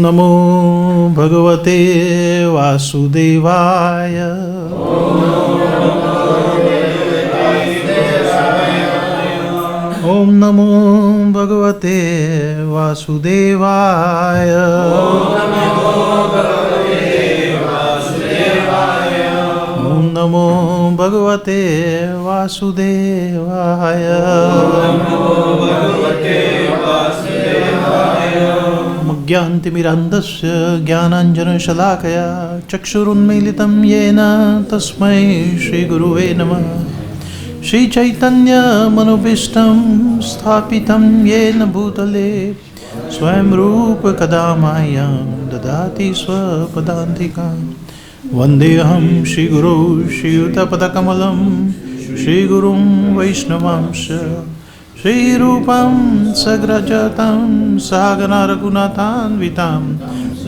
Namo Bhagavate Vasudevaya. Om Namo Bhagavate Vasudevaya. Om Namo Bhagavate Vasudevaya. Jnantimirandasya Jnananjana Shalakaya Chakshurunmilitam Yena Tasmai Shri Guruve Namah. Shri Chaitanya Manobishtam Sthapitam Yena Bhutale Swayam Rupa Kadamayam Dadati Swapadantikam Vandeham Shri Guru Shri Utapadakamalam Shri Gurum Vaishnavamsha Shri Rupam Sagrajatam Sagana Raghunathan Vitam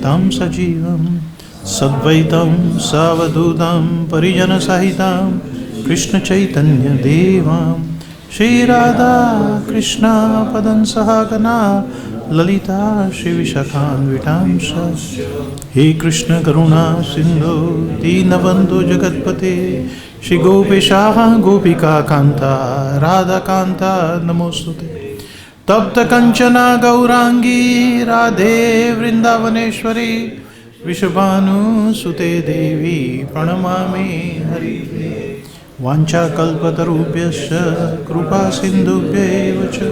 Tam Sajivam Sadvaitam Savadutam Parijana Sahitam Krishna Chaitanya Devam Shri Radha Krishna Padan Sahagana Lalita Shri Vishakhan Vitamsa He Krishna Karuna Sindhu Dinabandhu Jagatpate Shri Gopesha Gopika Kanta Radha Kanta Namostute Tapta Kanchana Gaurangi Radhe Vrindavaneshwari Vishabhanu Sute Devi Pranamami Hari Vancha Kalpatarubhyasya Krupa Sindhubhya Vacha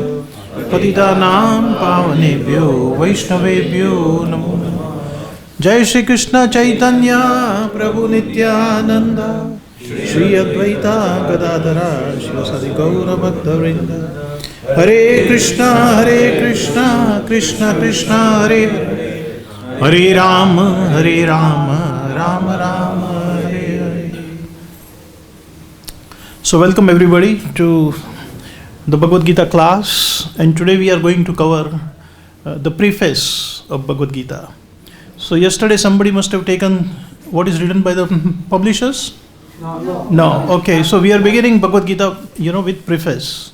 Patitanam Pavanebhyo Vaishnavebhyo Namo Namo Jai Shri Krishna Chaitanya Prabhu Nityananda Shri Advaita Gadadhara Shivasadi Gaura Bhakta Vrinda Hare Krishna Krishna Krishna Hare Hare Rama Rama Rama Hare Hare. So welcome everybody to the Bhagavad-Gita class, and today we are going to cover the preface of Bhagavad-Gita. So yesterday somebody must have taken what is written by the publishers? No. Okay, so we are beginning Bhagavad-Gita, with preface.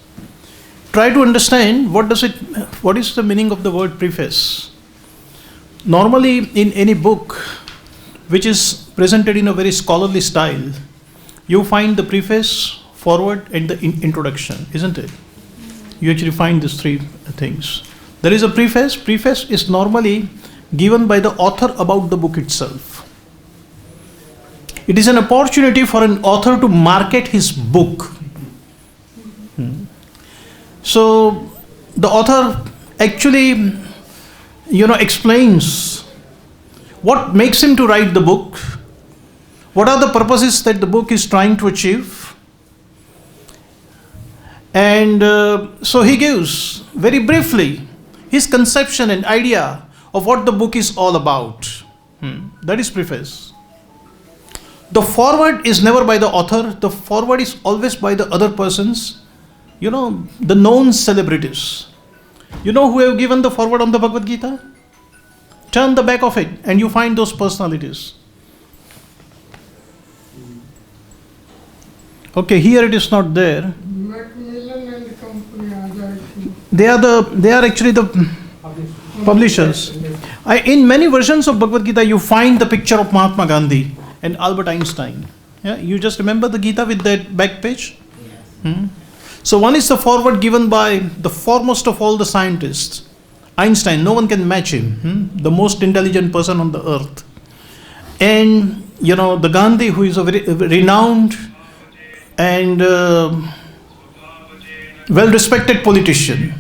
Try to understand what is the meaning of the word preface. Normally in any book which is presented in a very scholarly style, you find the preface, foreword and the introduction, isn't it? You actually find these three things. There is a preface. Preface is normally given by the author about the book itself. It is an opportunity for an author to market his book. So the author actually, explains what makes him to write the book, what are the purposes that the book is trying to achieve. And so he gives very briefly his conception and idea of what the book is all about. That is preface. The foreword is never by the author. The foreword is always by the other persons, the known celebrities. You know who have given the foreword on the Bhagavad Gita? Turn the back of it and you find those personalities. Okay, here it is not there. They are actually the publishers. In many versions of Bhagavad Gita, you find the picture of Mahatma Gandhi and Albert Einstein. Yeah, you just remember the Gita with that back page? So one is the foreword given by the foremost of all the scientists, Einstein. No one can match him, the most intelligent person on the earth. And the Gandhi, who is a very renowned and well-respected politician.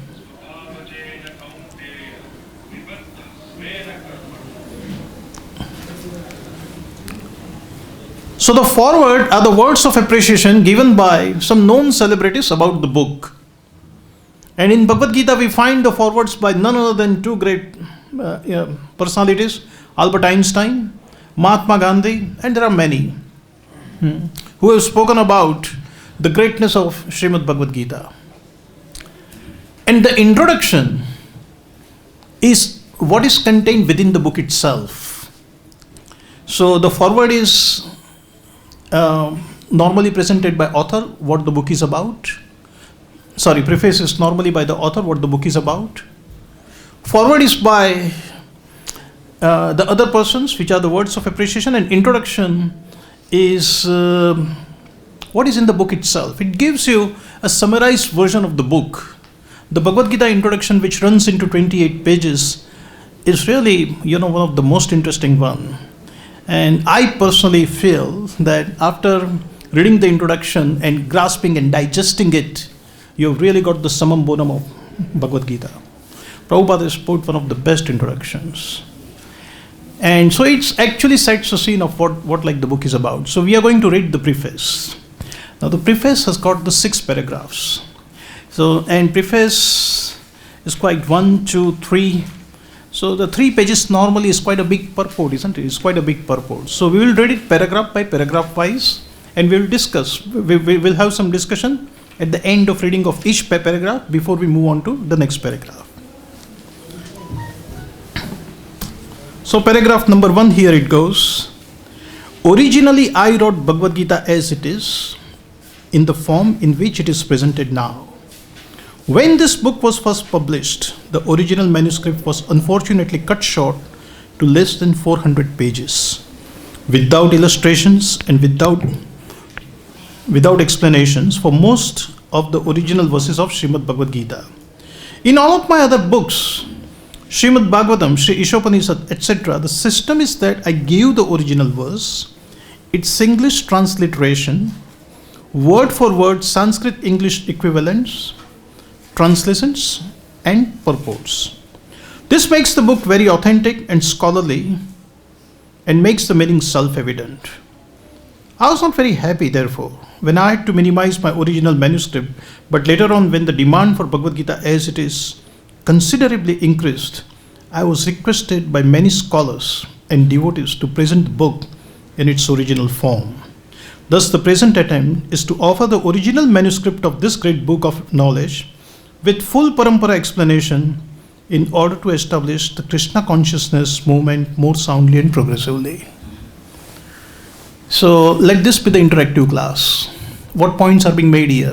So the foreword are the words of appreciation given by some known celebrities about the book. And in Bhagavad Gita we find the forewords by none other than two great personalities, Albert Einstein, Mahatma Gandhi, and there are many who have spoken about the greatness of Srimad Bhagavad Gita. And the introduction is what is contained within the book itself. So the foreword is normally presented by author, what the book is about. Preface is normally by the author, what the book is about. Foreword is by the other persons, which are the words of appreciation, and introduction is what is in the book itself. It gives you a summarized version of the book. The Bhagavad-Gita Introduction, which runs into 28 pages, is really, one of the most interesting one. And I personally feel that after reading the introduction and grasping and digesting it, you've really got the summum bonum of Bhagavad-Gita. Prabhupada has put one of the best introductions. And so it actually sets the scene of what like the book is about. So we are going to read the preface. Now the preface has got the 6 paragraphs. So, and preface is quite 1, 2, 3. So the 3 pages normally is quite a big purport, isn't it? It's quite a big purport. So we will read it paragraph by paragraph wise, and we will discuss. We will have some discussion at the end of reading of each paragraph before we move on to the next paragraph. So paragraph number 1, here it goes. Originally I wrote Bhagavad Gita as it is, in the form in which it is presented now. When this book was first published, the original manuscript was unfortunately cut short to less than 400 pages, without illustrations and without explanations for most of the original verses of Srimad Bhagavad Gita. In all of my other books, Srimad Bhagavatam, Sri Ishopanishad, etc., the system is that I give the original verse, its English transliteration, word for word Sanskrit English equivalents, translations, and purports. This makes the book very authentic and scholarly and makes the meaning self-evident. I was not very happy, therefore, when I had to minimize my original manuscript, but later on, when the demand for Bhagavad Gita as it is considerably increased, I was requested by many scholars and devotees to present the book in its original form. Thus, the present attempt is to offer the original manuscript of this great book of knowledge with full parampara explanation in order to establish the Krishna consciousness movement more soundly and progressively. So, let this be the interactive class. What points are being made here?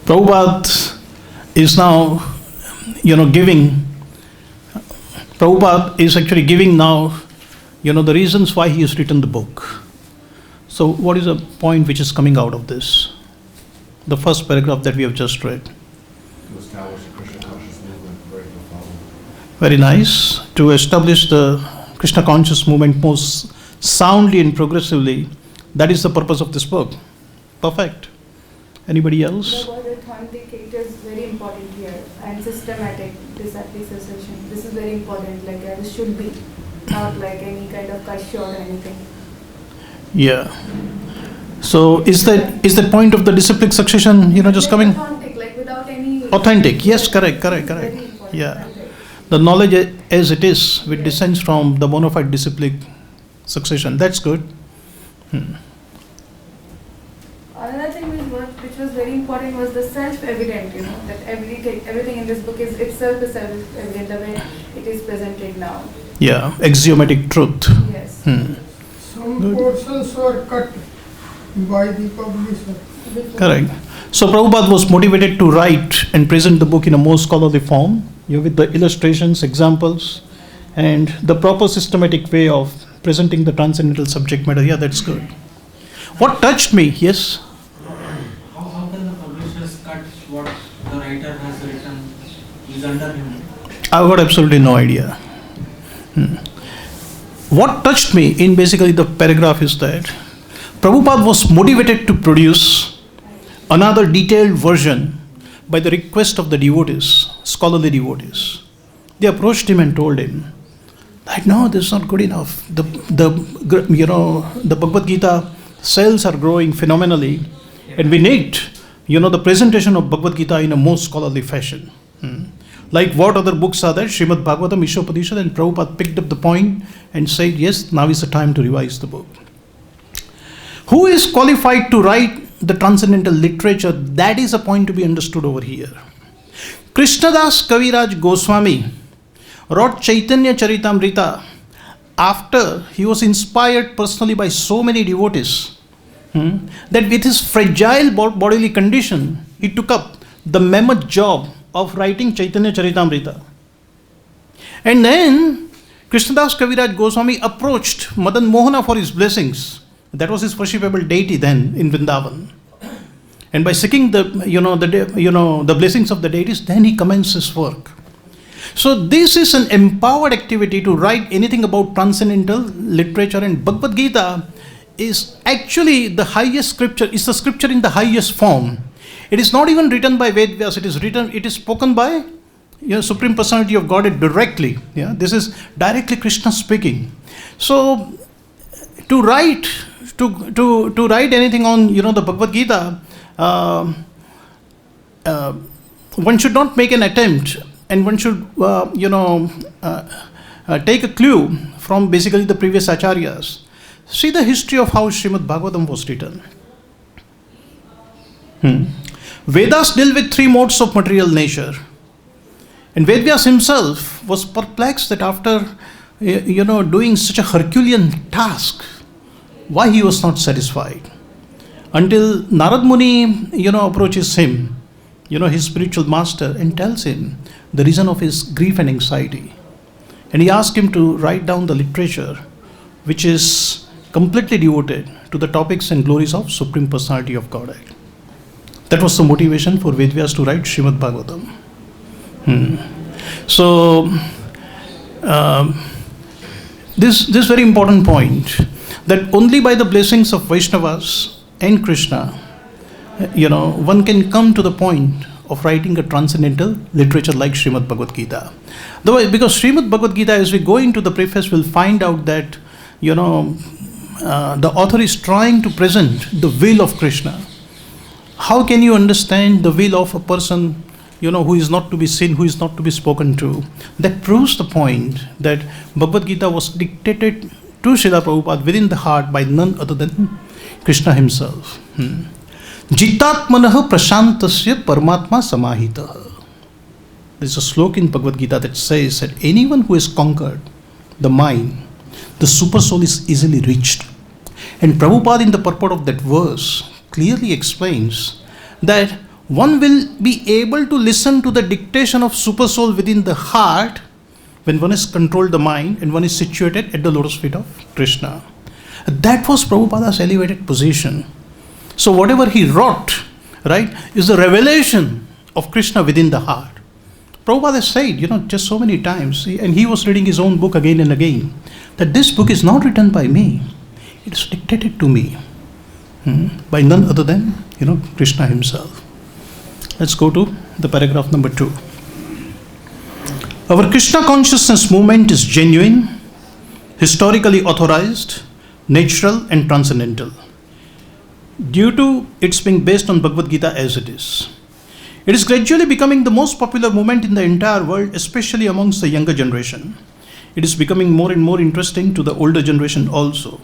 Prabhupada is now, Prabhupada is actually giving now, the reasons why he has written the book. So what is the point which is coming out of this? The first paragraph that we have just read. To establish the Krishna conscious movement, very profound. Very nice. To establish the Krishna conscious movement most soundly and progressively. That is the purpose of this book. Perfect. Anybody else? The word authentic, it is very important here, and systematic disassociation. This is very important, like this should be, not like any kind of kasha or anything. Yeah. So is that point of the disciplic succession, just coming? Authentic, like without any... Authentic, yes, correct. Very important, Yeah. authentic. The knowledge as it is, which descends from the bona fide disciplic succession. That's good. Another thing which was very important was the self-evident, that everything in this book is itself is self-evident, the way it is presented now. Yeah, axiomatic truth. Yes. Some portions were cut by the publisher. Correct. So Prabhupada was motivated to write and present the book in a more scholarly form, with the illustrations, examples, and the proper systematic way of presenting the transcendental subject matter. Yeah, that's good. What touched me, yes? How can the publishers cut what the writer has written is under him? I've got absolutely no idea. What touched me in basically the paragraph is that Prabhupada was motivated to produce another detailed version by the request of the devotees, scholarly devotees. They approached him and told him that no, this is not good enough. The Bhagavad Gita sales are growing phenomenally, and we need the presentation of Bhagavad Gita in a more scholarly fashion. Like what other books are there? Srimad Bhagavatam, Ishopanishad, and Prabhupada picked up the point and said, yes, now is the time to revise the book. Who is qualified to write the transcendental literature? That is a point to be understood over here. Krishnadas Kaviraj Goswami wrote Chaitanya Charitamrita after he was inspired personally by so many devotees that with his fragile bodily condition, he took up the mammoth job of writing Chaitanya Charitamrita. And then Krishnadas Kaviraj Goswami approached Madan Mohana for his blessings. That was his worshipable deity then in Vrindavan. And by seeking the blessings of the deities, then he commenced his work. So this is an empowered activity to write anything about transcendental literature, and Bhagavad-Gita is actually the highest scripture. It's the scripture in the highest form. It is not even written by Vedas. It is spoken by Supreme Personality of Godhead directly. Yeah, this is directly Krishna speaking. So to write anything on the Bhagavad-Gita, one should not make an attempt, and one should take a clue from basically the previous acharyas. See the history of how Srimad Bhagavatam was written. Vedas deal with three modes of material nature. And Vedvyas himself was perplexed that after doing such a Herculean task, why he was not satisfied. Until Narad Muni approaches him, his spiritual master, and tells him the reason of his grief and anxiety. And he asked him to write down the literature which is completely devoted to the topics and glories of Supreme Personality of Godhead. That was the motivation for Vedvyas to write Srimad Bhagavatam. So, this very important point, that only by the blessings of Vaishnavas and Krishna, one can come to the point of writing a transcendental literature like Srimad Bhagavad-Gita. Because Srimad Bhagavad-Gita, as we go into the preface, we'll find out that, the author is trying to present the will of Krishna. How can you understand the will of a person, who is not to be seen, who is not to be spoken to? That proves the point that Bhagavad-Gita was dictated to Srila Prabhupada within the heart by none other than Krishna himself. Jitatmanaha prashantasya paramatma samahitaha. There is a sloka in Bhagavad-Gita that says that anyone who has conquered the mind, the super soul is easily reached. And Prabhupada in the purport of that verse clearly explains that one will be able to listen to the dictation of super soul within the heart when one has controlled the mind and one is situated at the lotus feet of Krishna. That was Prabhupada's elevated position. So whatever he wrote, right, is the revelation of Krishna within the heart. Prabhupada has said, just so many times, and he was reading his own book again and again, that this book is not written by me. It is dictated to me by none other than, Krishna himself. Let's go to the paragraph number 2. Our Krishna consciousness movement is genuine, historically authorized, natural and transcendental, due to its being based on Bhagavad Gita as it is. It is gradually becoming the most popular movement in the entire world, especially amongst the younger generation. It is becoming more and more interesting to the older generation also.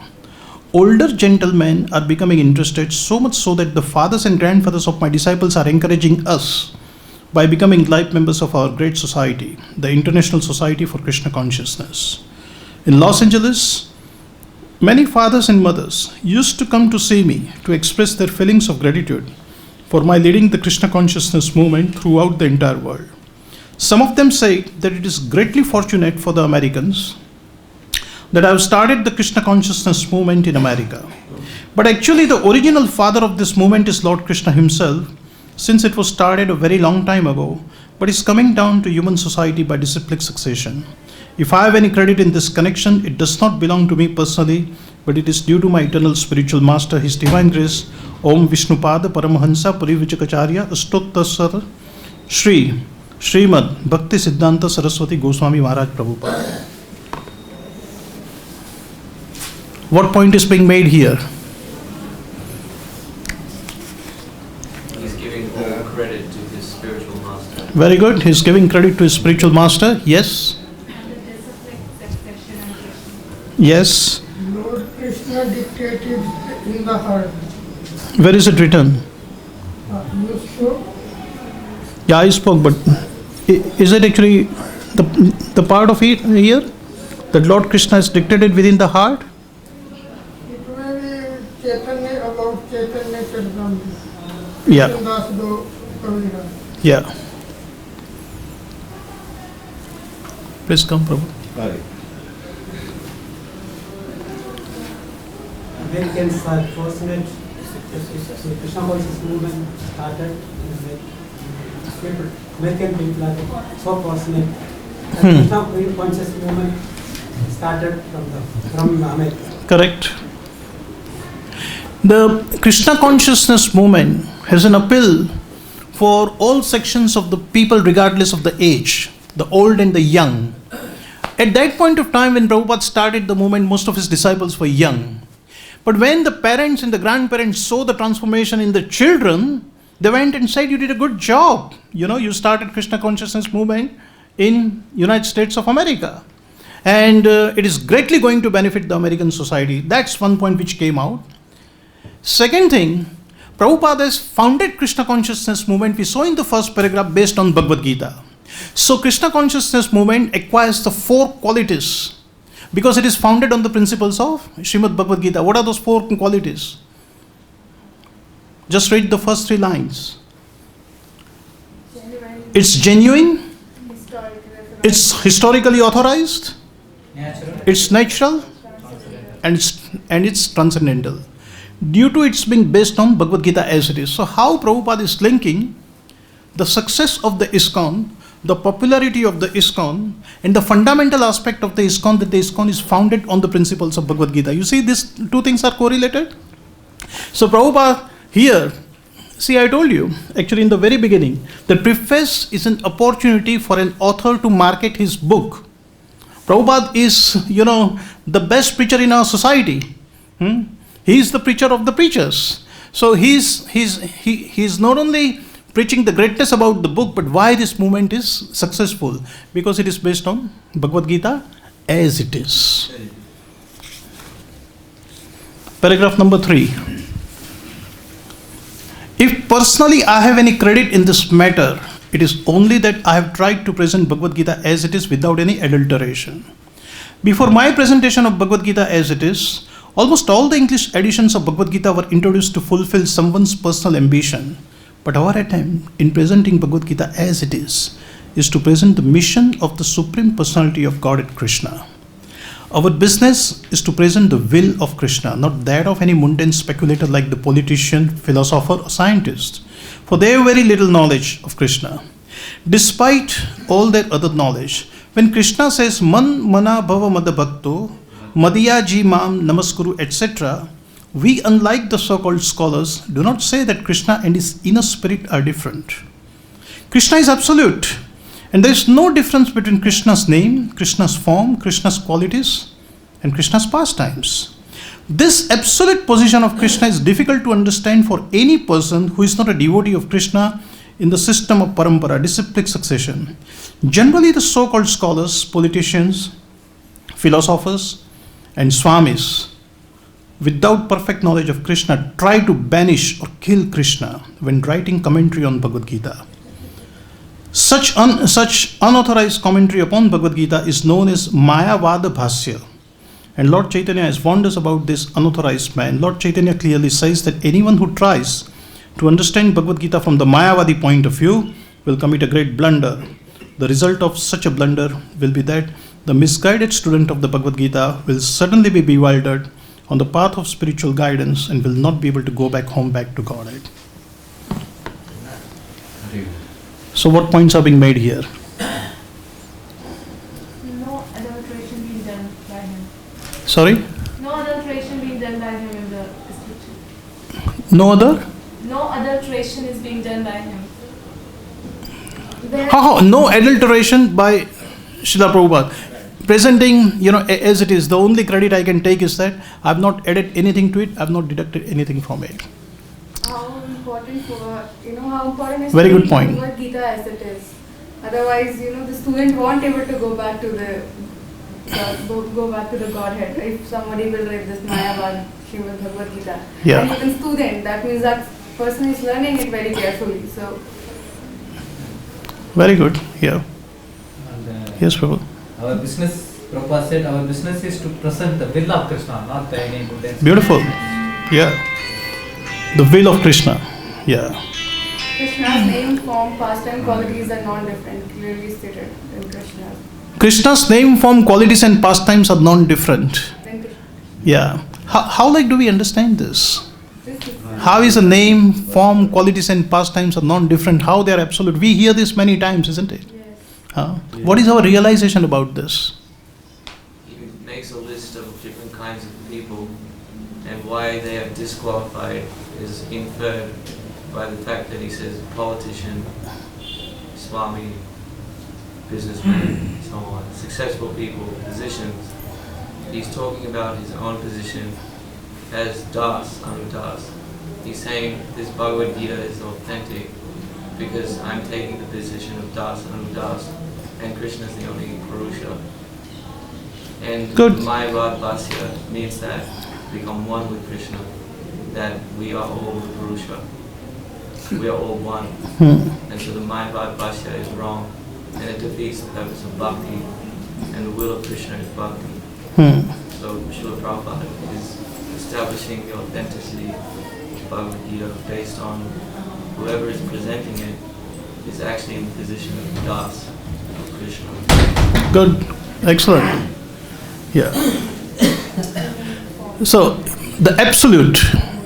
Older gentlemen are becoming interested, so much so that the fathers and grandfathers of my disciples are encouraging us by becoming life members of our great society, the International Society for Krishna Consciousness. In Los Angeles, many fathers and mothers used to come to see me to express their feelings of gratitude for my leading the Krishna consciousness movement throughout the entire world. Some of them say that it is greatly fortunate for the Americans that I have started the Krishna consciousness movement in America. But actually the original father of this movement is Lord Krishna himself, since it was started a very long time ago, but is coming down to human society by disciplic succession. If I have any credit in this connection, it does not belong to me personally, but it is due to my eternal spiritual master, His Divine Grace, Om Vishnupada Paramahansa Parivijakacharya Astottasar Srimad Bhakti Siddhanta Saraswati Goswami Maharaj Prabhupada. What point is being made here? He's giving all credit to his spiritual master. Very good. He's giving credit to his spiritual master. Yes. Yes. Lord Krishna dictated in the heart. Where is it written? You spoke? Yeah, I spoke, but is it actually the part of it here that Lord Krishna is dictated within the heart? It may be Chaitanya about Chaitanya Charitamrita. Yeah. Das do Kavira. Yeah. Please come, Prabhu. Americans are fortunate. The Krishna conscious movement started. People, American people are so fortunate. The Krishna conscious movement started from America. Correct. The Krishna consciousness movement has an appeal for all sections of the people regardless of the age, the old and the young. At that point of time when Prabhupada started the movement, most of his disciples were young. But when the parents and the grandparents saw the transformation in the children, they went and said, you did a good job. You started Krishna consciousness movement in United States of America. And it is greatly going to benefit the American society. That's one point which came out. Second thing, Prabhupada has founded Krishna consciousness movement, we saw in the first paragraph, based on Bhagavad-Gita. So Krishna consciousness movement acquires the 4 qualities because it is founded on the principles of Srimad Bhagavad-Gita. What are those 4 qualities? Just read the first 3 lines. Genuine, It's genuine, historical, it's historically authorized, Natural. it's natural, and it's transcendental. Due to its being based on Bhagavad Gita as it is. So how Prabhupada is linking the success of the Iskcon, the popularity of the Iskcon, and the fundamental aspect of the Iskcon, that the Iskcon is founded on the principles of Bhagavad Gita. You see, these 2 things are correlated. So Prabhupada here, see, I told you actually in the very beginning that preface is an opportunity for an author to market his book. Prabhupada is, the best preacher in our society. He is the preacher of the preachers. So he's not only preaching the greatness about the book, but why this movement is successful. Because it is based on Bhagavad Gita as it is. Paragraph number 3. If personally I have any credit in this matter, it is only that I have tried to present Bhagavad Gita as it is without any adulteration. Before my presentation of Bhagavad Gita as it is, almost all the English editions of Bhagavad Gita were introduced to fulfill someone's personal ambition. But our attempt in presenting Bhagavad Gita as it is to present the mission of the Supreme Personality of Godhead Krishna. Our business is to present the will of Krishna, not that of any mundane speculator like the politician, philosopher or scientist, for they have very little knowledge of Krishna. Despite all their other knowledge, when Krishna says Man Mana Bhava Mada Bhakto, Madhya Ji Mam Namaskuru, etc., we, unlike the so-called scholars, do not say that Krishna and his inner spirit are different. Krishna is absolute, and there is no difference between Krishna's name, Krishna's form, Krishna's qualities, and Krishna's pastimes. This absolute position of Krishna is difficult to understand for any person who is not a devotee of Krishna in the system of parampara, disciplic succession. Generally, the so-called scholars, politicians, philosophers, and swamis, without perfect knowledge of Krishna, try to banish or kill Krishna when writing commentary on Bhagavad Gita. Such unauthorized commentary upon Bhagavad Gita is known as Mayavada Bhasya. And Lord Chaitanya has warned us about this unauthorized man. Lord Chaitanya clearly says that anyone who tries to understand Bhagavad Gita from the Mayavadi point of view will commit a great blunder. The result of such a blunder will be that the misguided student of the Bhagavad Gita will suddenly be bewildered on the path of spiritual guidance and will not be able to go back home, back to Godhead. So what points are being made here? no adulteration being done by him. Sorry? No adulteration being done by him in the scripture. No other? No adulteration is being done by him. No adulteration by Srila Prabhupada. Presenting, as it is, the only credit I can take is that I have not added anything to it, I have not deducted anything from it. How important how important is Very to good read point. Bhagavad Gita as it is. Otherwise, the student won't able to go back to the Godhead. If somebody will read this Mayavad Srimad Bhagavad Gita, Yeah. and even student, that means that person is learning it very carefully. So Very good. Yeah. And, Yes, Prabhu. our business, Prabhupada said, our business is to present the will of Krishna, not any good. Beautiful. Yeah. The will of Krishna. Yeah. Krishna's name, form, pastime, qualities are non-different, clearly stated in Krishna's. Krishna's name, form, qualities and pastimes are non-different. Then Krishna. Yeah. How like do we understand this? This is How is a name, form, qualities and pastimes are non-different? How they are absolute? We hear this many times, isn't it? yes. What is our realization about this? He makes a list of different kinds of people, and why they are disqualified is inferred by the fact that he says politician, Swami, businessman, so on, successful people, positions. He's talking about his own position as Das, Anu Das. He's saying this Bhagavad Gita is authentic because I'm taking the position of Das, Anu Das, and Krishna is the only Purusha. And Good. Bhagavad-Gita means that become one with Krishna, that we are all the Purusha. We are all one. And so the Bhagavad-Gita is wrong, and it defeats the purpose of bhakti, and the will of Krishna is bhakti. So Srila Prabhupada is establishing the authenticity of Bhagavad Gita based on whoever is presenting it is actually in the position of Das, of Krishna. Good. Excellent. Yeah. So, the absolute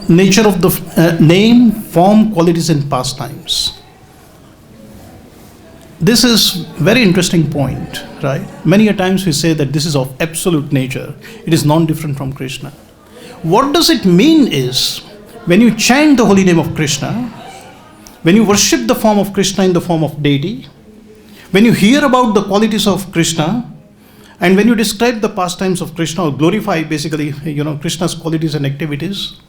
nature of the name, form, qualities and pastimes. This is very interesting point, right? Many a times we say that this is of absolute nature. It is non-different from Krishna. What does it mean is, when you chant the holy name of Krishna, when you worship the form of Krishna in the form of deity, when you hear about the qualities of Krishna, and when you describe the pastimes of Krishna or glorify basically, Krishna's qualities and activities,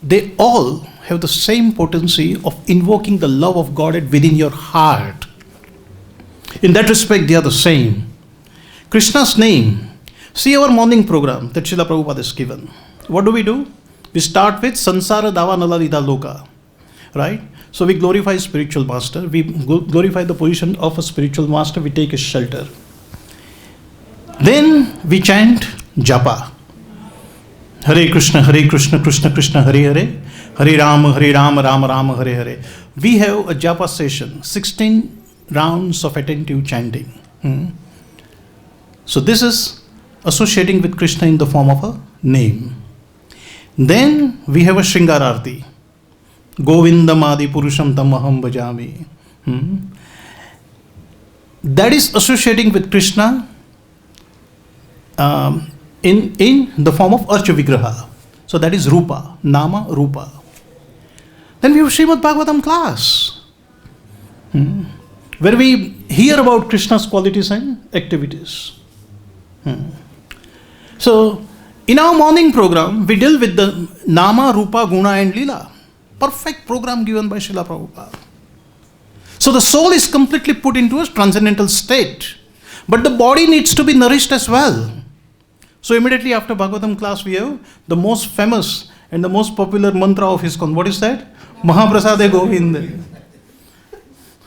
they all have the same potency of invoking the love of Godhead within your heart. In that respect, they are the same. Krishna's name. See our morning program that Srila Prabhupada has given. What do? We start with Sansara Dava Nalalida Loka. Right? So we glorify spiritual master. We glorify the position of a spiritual master. We take his shelter. Then we chant Japa. Hare Krishna, Krishna Krishna, Hare Hare. Hare Rama, Rama Rama, Hare Hare. We have a Japa session, 16 rounds of attentive chanting. So this is associating with Krishna in the form of a name. Then we have a Shringararti. Govindam Adi Purusham Tamaham Bhajami. That is associating with Krishna in the form of Archa Vigraha. So that is Rupa, Nama Rupa. Then we have Srimad Bhagavatam class, where we hear about Krishna's qualities and activities. So, in our morning program, we deal with the Nama, Rupa, Guna and Lila. Perfect program given by Srila Prabhupada. So the soul is completely put into a transcendental state. But the body needs to be nourished as well. So immediately after Bhagavatam class, we have the most famous and the most popular mantra of Iskcon. What is that? Mahaprasade Govinda.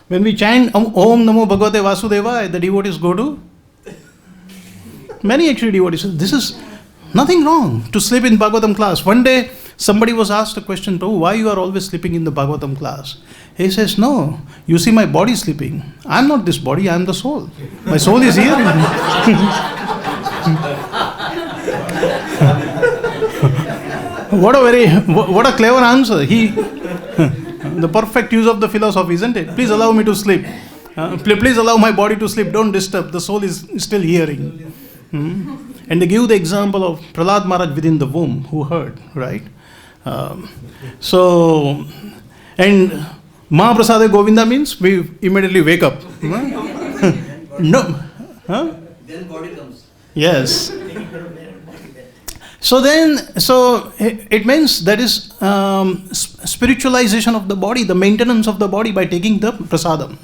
When we chant Om Namo Bhagavate Vasudevaya, the devotees go to many actually devotees. This is nothing wrong to sleep in Bhagavatam class. One day somebody was asked a question, Prabhu, why you are always sleeping in the Bhagavatam class? He says, no, you see my body sleeping. I am not this body, I am the soul. My soul is here. What a clever answer. The perfect use of the philosophy, isn't it? Please allow me to sleep. Please allow my body to sleep. Don't disturb. The soul is still hearing. And they give the example of Prahlad Maharaj within the womb who heard, right? So, and Mahaprasade Govinda means we immediately wake up. No. Then body comes. Yes. So it means that is spiritualization of the body, the maintenance of the body by taking the prasadam.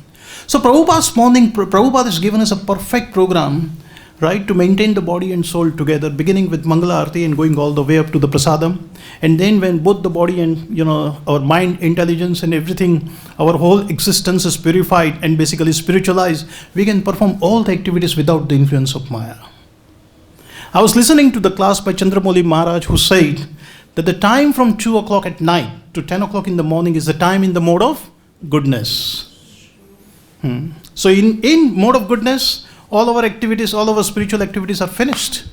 So Prabhupada has given us a perfect program, right, to maintain the body and soul together, beginning with Mangala Arati and going all the way up to the prasadam. And then when both the body and, our mind, intelligence and everything, our whole existence is purified and basically spiritualized, we can perform all the activities without the influence of Maya. I was listening to the class by Chandramouli Maharaj, who said that the time from 2 o'clock at night to 10 o'clock in the morning is the time in the mode of goodness. So in mode of goodness, all our activities, all our spiritual activities are finished.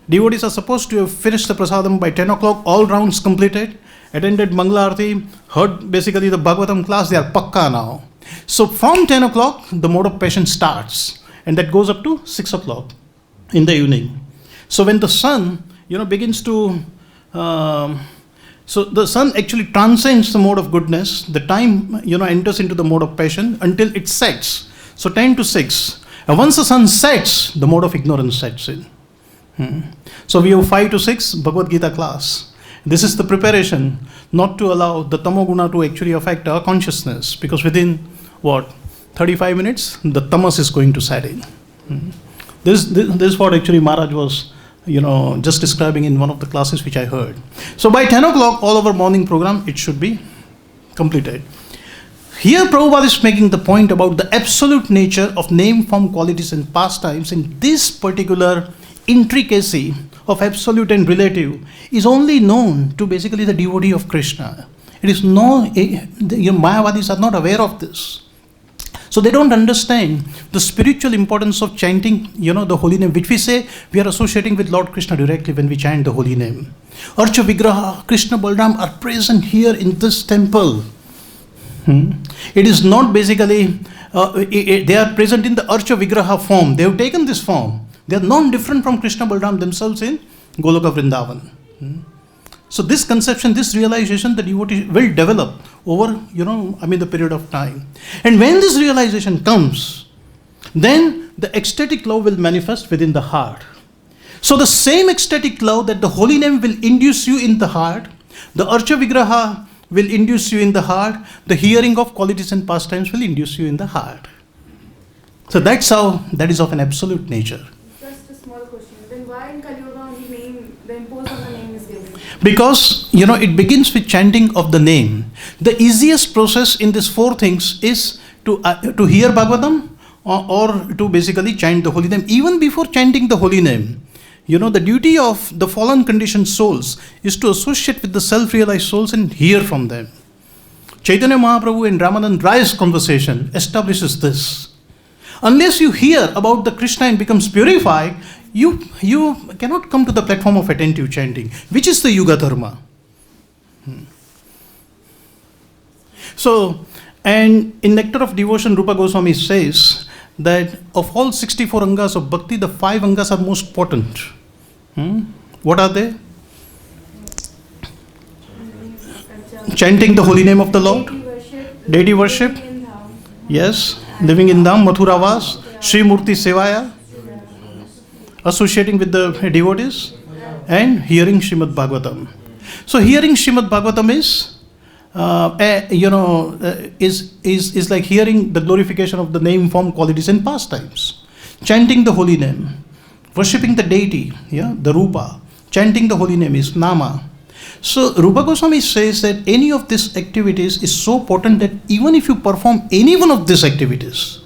Devotees are supposed to have finished the prasadam by 10 o'clock, all rounds completed, attended Mangala Arati, heard basically the Bhagavatam class, they are pakka now. So from 10 o'clock, the mode of passion starts, and that goes up to 6 o'clock in the evening. So when the sun, begins to, so the sun actually transcends the mode of goodness, the time, enters into the mode of passion until it sets. So 10 to 6. And once the sun sets, the mode of ignorance sets in. So we have 5 to 6 Bhagavad-Gita class. This is the preparation not to allow the tamoguna to actually affect our consciousness, because within 35 minutes the tamas is going to set in. This is what actually Maharaj was just describing in one of the classes which I heard. So by 10 o'clock all of our morning program, it should be completed. Here Prabhupada is making the point about the absolute nature of name, form, qualities and pastimes in this particular intricacy of absolute and relative is only known to basically the devotee of Krishna. It is Mayavadis are not aware of this. So they don't understand the spiritual importance of chanting, the holy name, which we say we are associating with Lord Krishna directly when we chant the holy name. Archa Vigraha, Krishna, Balram are present here in this temple. It is not basically, they are present in the Archa Vigraha form. They have taken this form. They are non-different from Krishna Balram themselves in Goloka Vrindavan. So this conception, this realization, the devotee will develop over, the period of time. And when this realization comes, then the ecstatic love will manifest within the heart. So the same ecstatic love that the holy name will induce you in the heart, the Archa Vigraha will induce you in the heart, the hearing of qualities and pastimes will induce you in the heart. So that's how that is of an absolute nature. Just a small question. Then why in Kali Yuga only name, the impose on the name is given? Because, it begins with chanting of the name. The easiest process in these four things is to hear Bhagavatam or to basically chant the holy name. Even before chanting the holy name, the duty of the fallen conditioned souls is to associate with the self-realized souls and hear from them. Chaitanya Mahaprabhu and Ramanand Rai's conversation establishes this. Unless you hear about the Krishna and becomes purified, you cannot come to the platform of attentive chanting, which is the Yuga Dharma. So, and in Nectar of Devotion, Rupa Goswami says that of all 64 angas of bhakti, the 5 angas are most potent. What are they? Chanting the holy name of the Lord, deity worship, yes, living in Dham, Mathura Vas, Sri Murti Sevaya, associating with the devotees, and hearing Srimad Bhagavatam. So hearing Srimad Bhagavatam is like hearing the glorification of the name, form, qualities and pastimes. Chanting the holy name, worshipping the deity, the Rupa. Chanting the holy name is Nama. So Rupa Goswami says that any of these activities is so potent that even if you perform any one of these activities,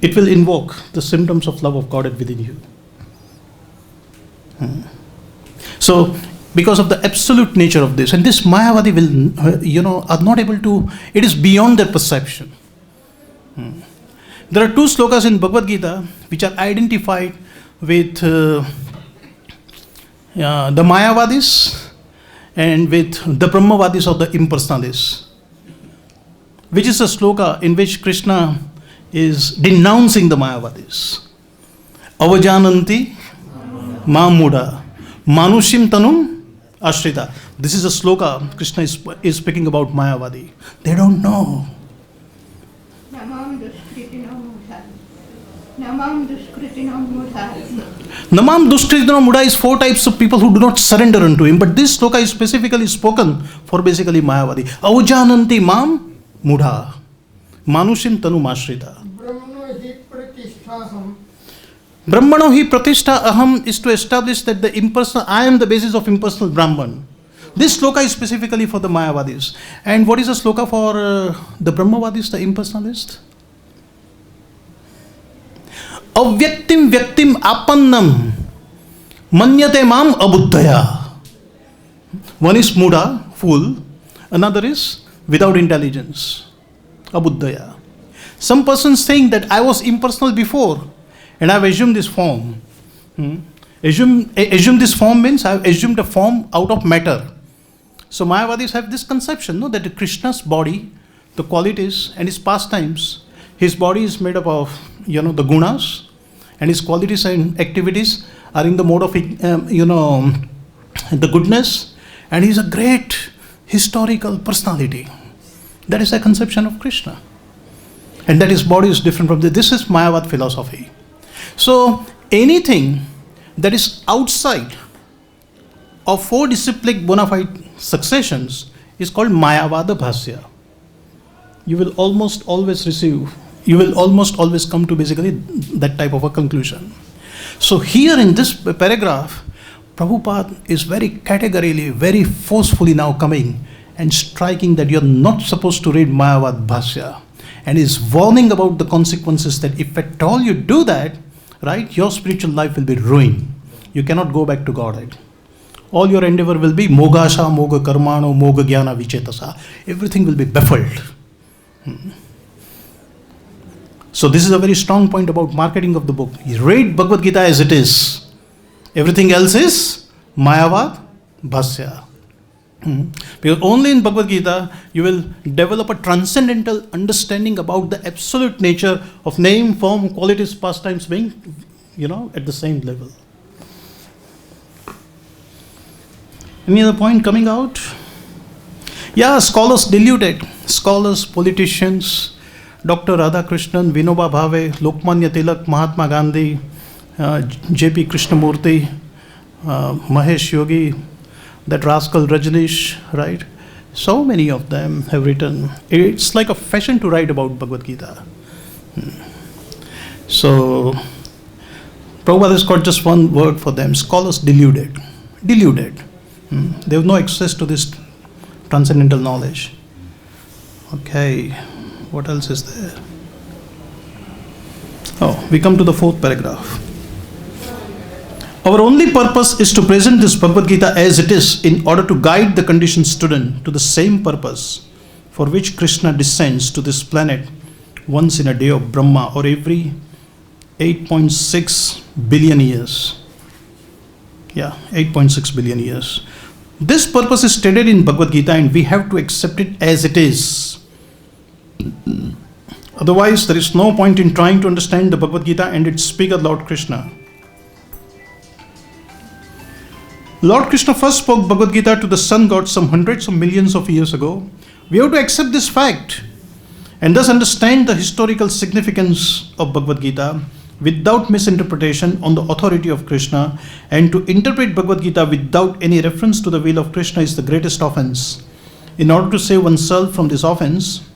it will invoke the symptoms of love of God within you. So because of the absolute nature of this, and this Mayavadi will, are not able to, it is beyond their perception. There are 2 slokas in Bhagavad-Gita which are identified with the Mayavadis and with the Brahmavadis or the impersonalists, which is a sloka in which Krishna is denouncing the Mayavadis. Avajananti Mamuda Manushim Tanum Ashrita. This is a sloka Krishna is speaking about Mayavadi. They don't know. Namam Dushkritinam Mudha. Namam Dushkritinam Mudha is 4 types of people who do not surrender unto him. But this sloka is specifically spoken for basically Mayavadi. Avajananti Mam Mudha Manushim Tanum Ashrita. Brahmano hi pratishtha aham is to establish that the impersonal, I am the basis of impersonal Brahman. This sloka is specifically for the Mayavadis. And what is the sloka for the Brahmavadis, the impersonalist? Avyaktim vyaktim apannam manyate mam abuddhaya. One is Muda, fool. Another is without intelligence. abuddhaya. Some person saying that I was impersonal before and I've assumed this form. Assume this form means I've assumed a form out of matter. So Mayavadis have this conception, no, that Krishna's body, the qualities and his pastimes, his body is made up of, the gunas, and his qualities and activities are in the mode of, the goodness, and he's a great historical personality. That is a conception of Krishna. And that his body is different from this is Mayavad philosophy. So anything that is outside of four disciplic bona fide successions is called Mayavada Bhasya. You will almost always come to basically that type of a conclusion. So here in this paragraph, Prabhupada is very categorically, very forcefully now coming and striking that you're not supposed to read Mayavad Bhasya, and is warning about the consequences that if at all you do that, right, your spiritual life will be ruined. You cannot go back to Godhead. All your endeavor will be mogasha, moga karmano, moga jnana vichetasa. Everything will be baffled. So this is a very strong point about marketing of the book. You read Bhagavad Gita as it is. Everything else is Mayavad Bhasya. Because only in Bhagavad Gita you will develop a transcendental understanding about the absolute nature of name, form, qualities, pastimes being, at the same level. Any other point coming out? Yeah, scholars deluded. Scholars, politicians, Dr. Radhakrishnan, Vinoba Bhave, Lokmanya Tilak, Mahatma Gandhi, J.P. Krishnamurti, Mahesh Yogi, that rascal Rajneesh, right? So many of them have written. It's like a fashion to write about Bhagavad Gita. So, Prabhupada has got just one word for them. Scholars deluded. Deluded. They have no access to this transcendental knowledge. Okay, what else is there? Oh, we come to the fourth paragraph. Our only purpose is to present this Bhagavad Gita as it is in order to guide the conditioned student to the same purpose for which Krishna descends to this planet once in a day of Brahma, or every 8.6 billion years. Yeah, 8.6 billion years. This purpose is stated in Bhagavad Gita and we have to accept it as it is. Otherwise, there is no point in trying to understand the Bhagavad Gita and its speaker, Lord Krishna. Lord Krishna first spoke Bhagavad Gita to the sun god some hundreds of millions of years ago. We have to accept this fact and thus understand the historical significance of Bhagavad Gita without misinterpretation on the authority of Krishna, and to interpret Bhagavad Gita without any reference to the Wheel of Krishna is the greatest offense. In order to save oneself from this offense,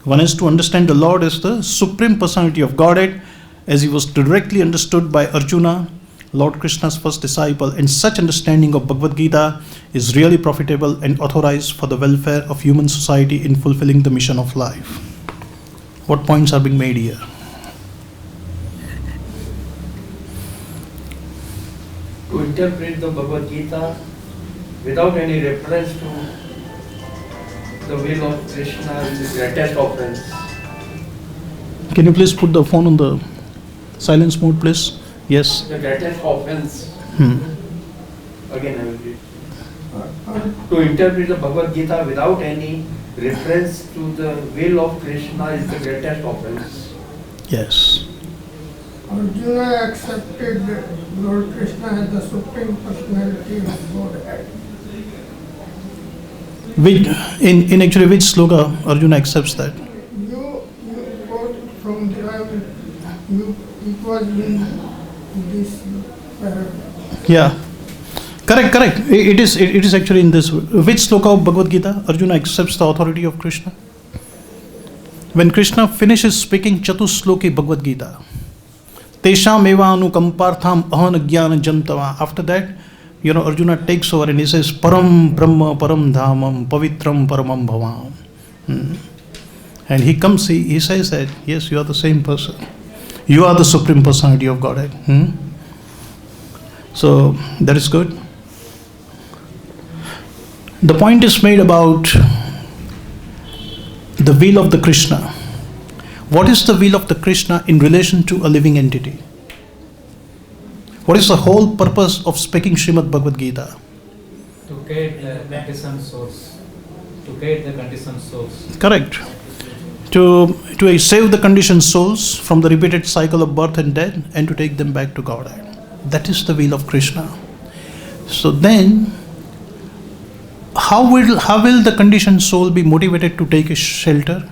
one has to understand the Lord as the Supreme Personality of Godhead, as he was directly understood by Arjuna, Lord Krishna's first disciple, and such understanding of Bhagavad Gita is really profitable and authorized for the welfare of human society in fulfilling the mission of life. What points are being made here? To interpret the Bhagavad Gita without any reference to the Wheel of Krishna is the greatest offense. Can you please put the phone on the silence mode, please? Yes. The greatest offense. Again, I will read. To interpret the Bhagavad Gita without any reference to the Wheel of Krishna is the greatest offense. Yes. Arjuna accepted that Lord Krishna as the Supreme Personality of Godhead. In actually which sloka Arjuna accepts that? You quote from there, it was in this paragraph. Yeah. Correct. It is actually in this. Which sloka of Bhagavad Gita Arjuna accepts the authority of Krishna? When Krishna finishes speaking Chatusloki Bhagavad Gita, Tesham eva anukampartham ahana jnana jantava. After that, Arjuna takes over and he says, Param Brahma Param Dhamam Pavitram Paramam Bhavam. And he comes, he says that, yes, you are the same person. You are the Supreme Personality of Godhead. So, that is good. The point is made about the wheel of the Krishna. What is the wheel of the Krishna in relation to a living entity? What is the whole purpose of speaking Srimad Bhagavad-Gita? To guide the conditioned souls. To guide the conditioned souls. Correct. To save the conditioned souls from the repeated cycle of birth and death and to take them back to Godhead. That is the wheel of Krishna. So then, how will the conditioned soul be motivated to take a shelter?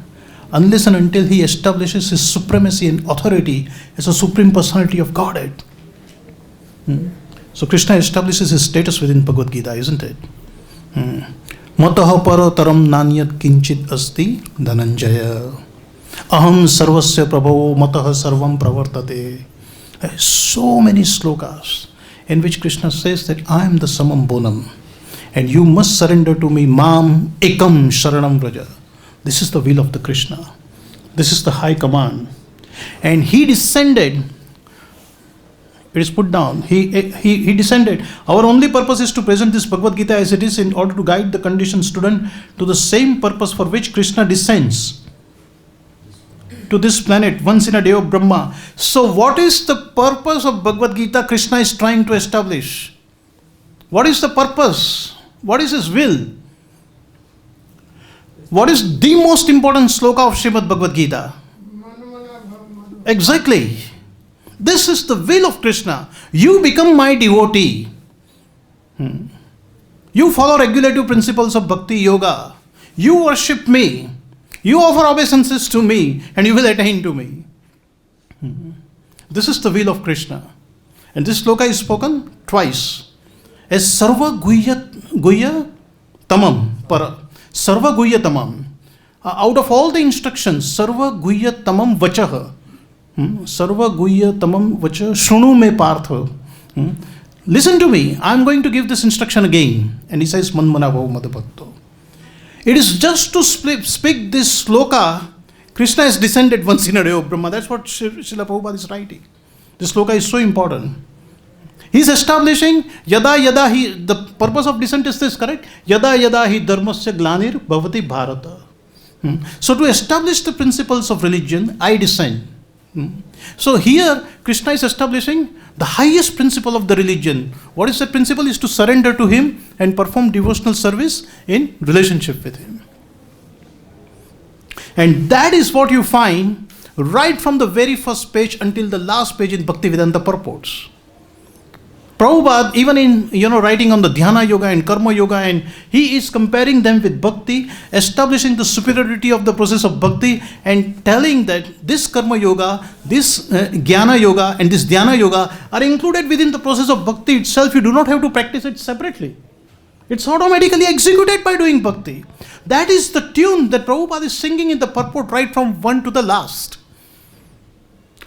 Unless and until he establishes his supremacy and authority as a supreme personality of Godhead. So Krishna establishes his status within Bhagavad Gita, isn't it? Mataha parataram nanyat kinchit asti dhananjaya. Aham sarvasya prabhavo mataha sarvam pravartate. So many slokas in which Krishna says that I am the samam bonam and you must surrender to me mam ekam sharanam vraja. This is the will of the Krishna. This is the high command. And he descended. It is put down. He descended. Our only purpose is to present this Bhagavad Gita as it is in order to guide the conditioned student to the same purpose for which Krishna descends to this planet once in a day of Brahma. So what is the purpose of Bhagavad Gita Krishna is trying to establish? What is the purpose? What is his will? What is the most important sloka of Srimad Bhagavad Gita? Exactly. This is the will of Krishna. You become my devotee. You follow regulative principles of bhakti-yoga. You worship me. You offer obeisances to me and you will attain to me. This is the will of Krishna. And this sloka is spoken twice. As sarva guhya tamam para. Sarva guhya tamam. Out of all the instructions, sarva guhya tamam vachaha. Sarva guhya tamam vacha shrunu me partha. Listen to me. I am going to give this instruction again. And he says, manmana bhav madbhakto. It is just to speak this sloka. Krishna has descended once in a day of Brahma. That's what Srila Prabhupada is writing. This sloka is so important. He is establishing the purpose of descent is this, correct? Yada hi dharmasya glanir bhavati bharata. So to establish the principles of religion, I descend. So here Krishna is establishing the highest principle of the religion. What is that principle? Is to surrender to him and perform devotional service in relationship with him. And that is what you find right from the very first page until the last page in Bhaktivedanta purports. Prabhupada, even in writing on the Dhyana Yoga and Karma Yoga, and he is comparing them with Bhakti, establishing the superiority of the process of Bhakti and telling that this Karma Yoga, this Jnana Yoga and this Dhyana Yoga are included within the process of Bhakti itself. You do not have to practice it separately. It's automatically executed by doing Bhakti. That is the tune that Prabhupada is singing in the purport right from one to the last.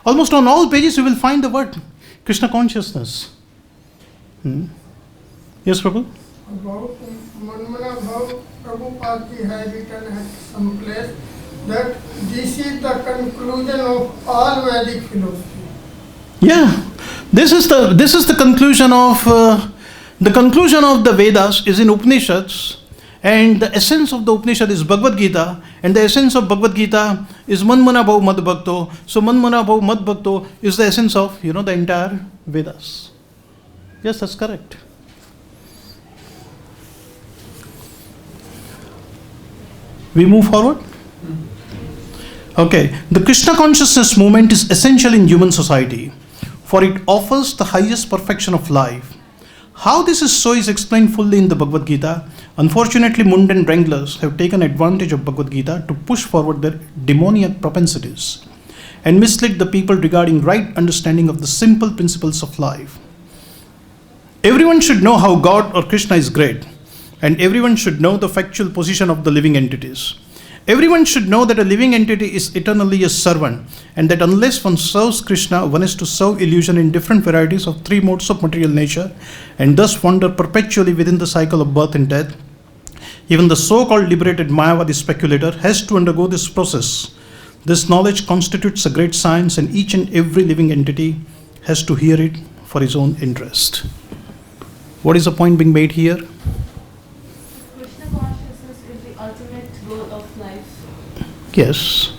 Almost on all pages you will find the word Krishna consciousness. Yes, Prabhu? About Manmana Bhav, Prabhupada ji has written at some place that this is the conclusion of all Vedic philosophy. Yeah, this is the conclusion of the Vedas is in Upanishads, and the essence of the Upanishad is Bhagavad Gita, and the essence of Bhagavad Gita is Manmana Bhav Madbhakto. So Manmana Bhav Madbhakto is the essence of the entire Vedas. Yes, that's correct. We move forward? Okay. The Krishna consciousness movement is essential in human society, for it offers the highest perfection of life. How this is so is explained fully in the Bhagavad Gita. Unfortunately, mundane wranglers have taken advantage of Bhagavad Gita to push forward their demoniac propensities and mislead the people regarding right understanding of the simple principles of life. Everyone should know how God or Krishna is great, and everyone should know the factual position of the living entities. Everyone should know that a living entity is eternally a servant, and that unless one serves Krishna, one is to serve illusion in different varieties of three modes of material nature, and thus wander perpetually within the cycle of birth and death. Even the so-called liberated Mayavadi speculator has to undergo this process. This knowledge constitutes a great science, and each and every living entity has to hear it for his own interest. What is the point being made here? Krishna consciousness is the ultimate goal of life. Yes.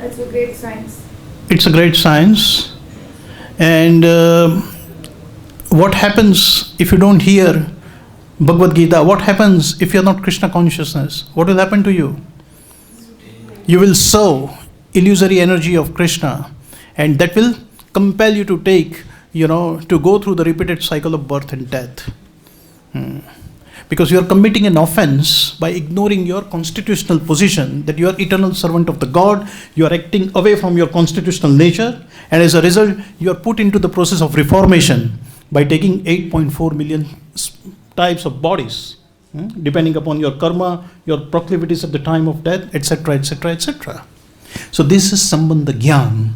It's a great science. It's a great science. And what happens if you don't hear Bhagavad-Gita? What happens if you're not Krishna consciousness? What will happen to you? You will serve illusory energy of Krishna, and that will compel you to take, to go through the repeated cycle of birth and death. Because you are committing an offense by ignoring your constitutional position that you are eternal servant of the God. You are acting away from your constitutional nature, and as a result, you are put into the process of reformation by taking 8.4 million types of bodies, depending upon your karma, your proclivities at the time of death, etc., etc., etc. So this is Sambandha Gyan.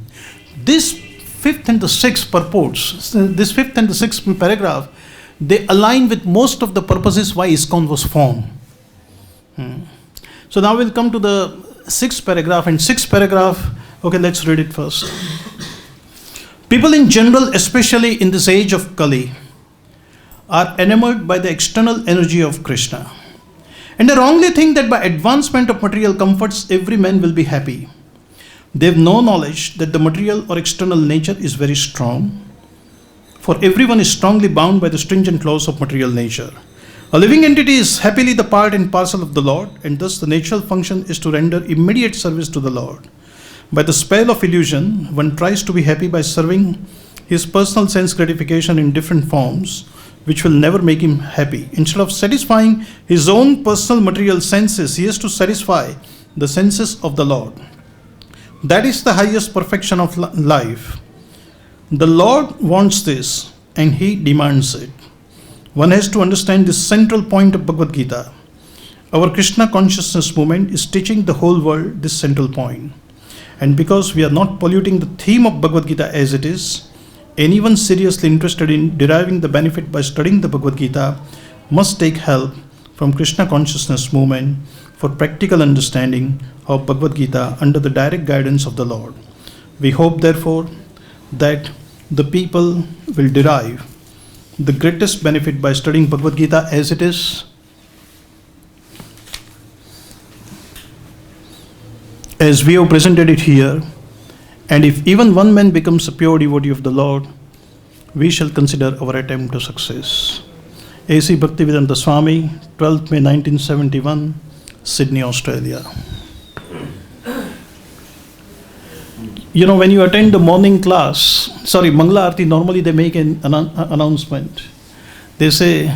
This fifth and the sixth purports, this fifth and the sixth paragraph, they align with most of the purposes why Iskcon was formed. So now we'll come to the sixth paragraph. And sixth paragraph, okay, let's read it first. People in general, especially in this age of Kali, are enamored by the external energy of Krishna. And they wrongly think that by advancement of material comforts, every man will be happy. They have no knowledge that the material or external nature is very strong. For everyone is strongly bound by the stringent laws of material nature. A living entity is happily the part and parcel of the Lord, and thus the natural function is to render immediate service to the Lord. By the spell of illusion, one tries to be happy by serving his personal sense gratification in different forms, which will never make him happy. Instead of satisfying his own personal material senses, he has to satisfy the senses of the Lord. That is the highest perfection of life. The Lord wants this, and He demands it. One has to understand this central point of Bhagavad-Gita. Our Krishna consciousness movement is teaching the whole world this central point. And because we are not polluting the theme of Bhagavad-Gita as it is, anyone seriously interested in deriving the benefit by studying the Bhagavad-Gita must take help from Krishna consciousness movement for practical understanding of Bhagavad-Gita under the direct guidance of the Lord. We hope, therefore, that the people will derive the greatest benefit by studying Bhagavad-Gita as it is, as we have presented it here. And if even one man becomes a pure devotee of the Lord, we shall consider our attempt to success. A.C. Bhaktivedanta Swami, 12th May 1971, Sydney, Australia. When you attend the morning class, Mangala Arti, normally they make an announcement. They say,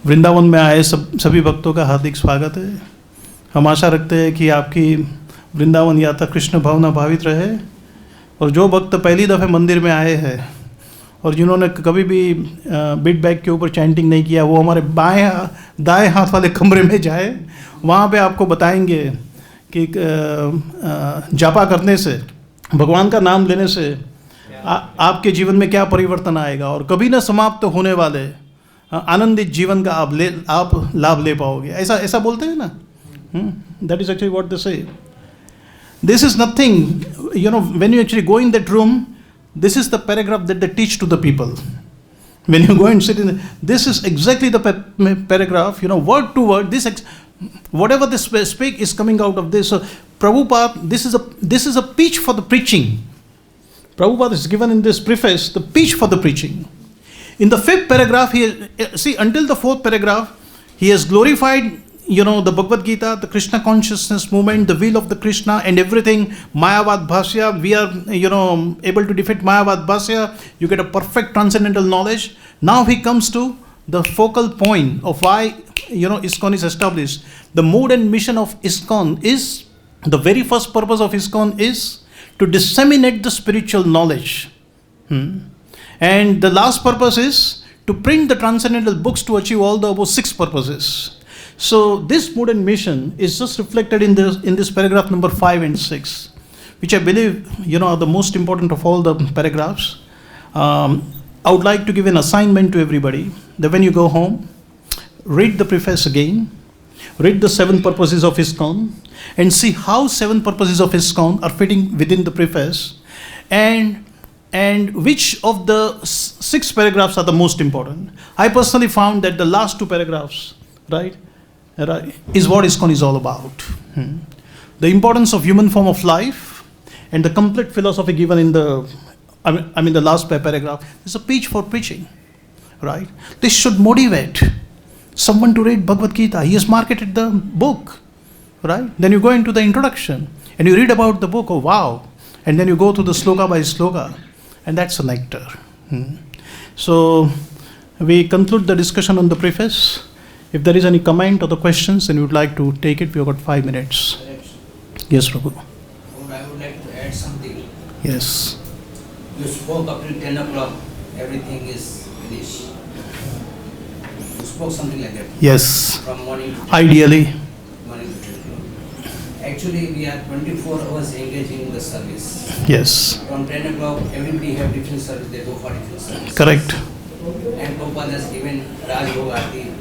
Vrindavan में आए सभी भक्तों का हार्दिक स्वागत है. हम आशा रखते हैं कि आपकी वृंदावन यात्रा कृष्ण भावना भावित रहे, और जो भक्त पहली दफ़े मंदिर में आए हैं और जिन्होंने कभी भी बीट बैग के ऊपर चैंटिंग नहीं किया, वो हमारे दाएं हाथ वाले कमरे में जाए. वहाँ पे आपको बताएंगे कि जापा करने से, भगवान का नाम लेने से आपके जीवन में क्या परिवर्तन आएगा, और कभी ना समाप्त होने वाले आनंदित जीवन का आप लाभ ले पाओगे. ऐसा बोलते हैं ना. That is actually what they say. This is nothing, when you actually go in that room, this is the paragraph that they teach to the people. When you go and sit in, this is exactly the paragraph, word to word, whatever they speak is coming out of this. So Prabhupada, this is a pitch for the preaching. Prabhupada is given in this preface the pitch for the preaching. In the fifth paragraph, until the fourth paragraph, he has glorified the Bhagavad-Gita, the Krishna consciousness movement, the Wheel of the Krishna and everything, Mayavad Bhasya. We are, able to defeat Mayavad Bhasya. You get a perfect transcendental knowledge. Now he comes to the focal point of why, Iskcon is established. The mood and mission of Iskcon is, the very first purpose of Iskcon is to disseminate the spiritual knowledge. And the last purpose is to print the transcendental books to achieve all the above 6 purposes. So this mood and mission is just reflected in this paragraph number 5 and 6, which I believe are the most important of all the paragraphs. I would like to give an assignment to everybody that when you go home, read the preface again, read the 7 purposes of Iskcon, and see how 7 purposes of Iskcon are fitting within the preface, and which of the 6 paragraphs are the most important. I personally found that the last 2 paragraphs, right, right, is what Iskcon is all about. The importance of human form of life and the complete philosophy given in the, the last paragraph is a pitch for preaching, right? This should motivate someone to read Bhagavad-Gita. He has marketed the book, right? Then you go into the introduction and you read about the book, oh wow, and then you go to the sloka by sloka, and that's a nectar. So we conclude the discussion on the preface. If there is any comment or the questions, then we would like to take it. We have got 5 minutes. Yes, Prabhu. I would like to add something. Yes. You spoke up till 10 o'clock, everything is finished. You spoke something like that. Yes. From morning to 10 Ideally. morning to 10 o'clock. Actually, we are 24 hours engaging in the service. Yes. From 10 o'clock, everybody have different service, they go for different services. Correct. And Prabhupada has given Raj Bhog Aarti,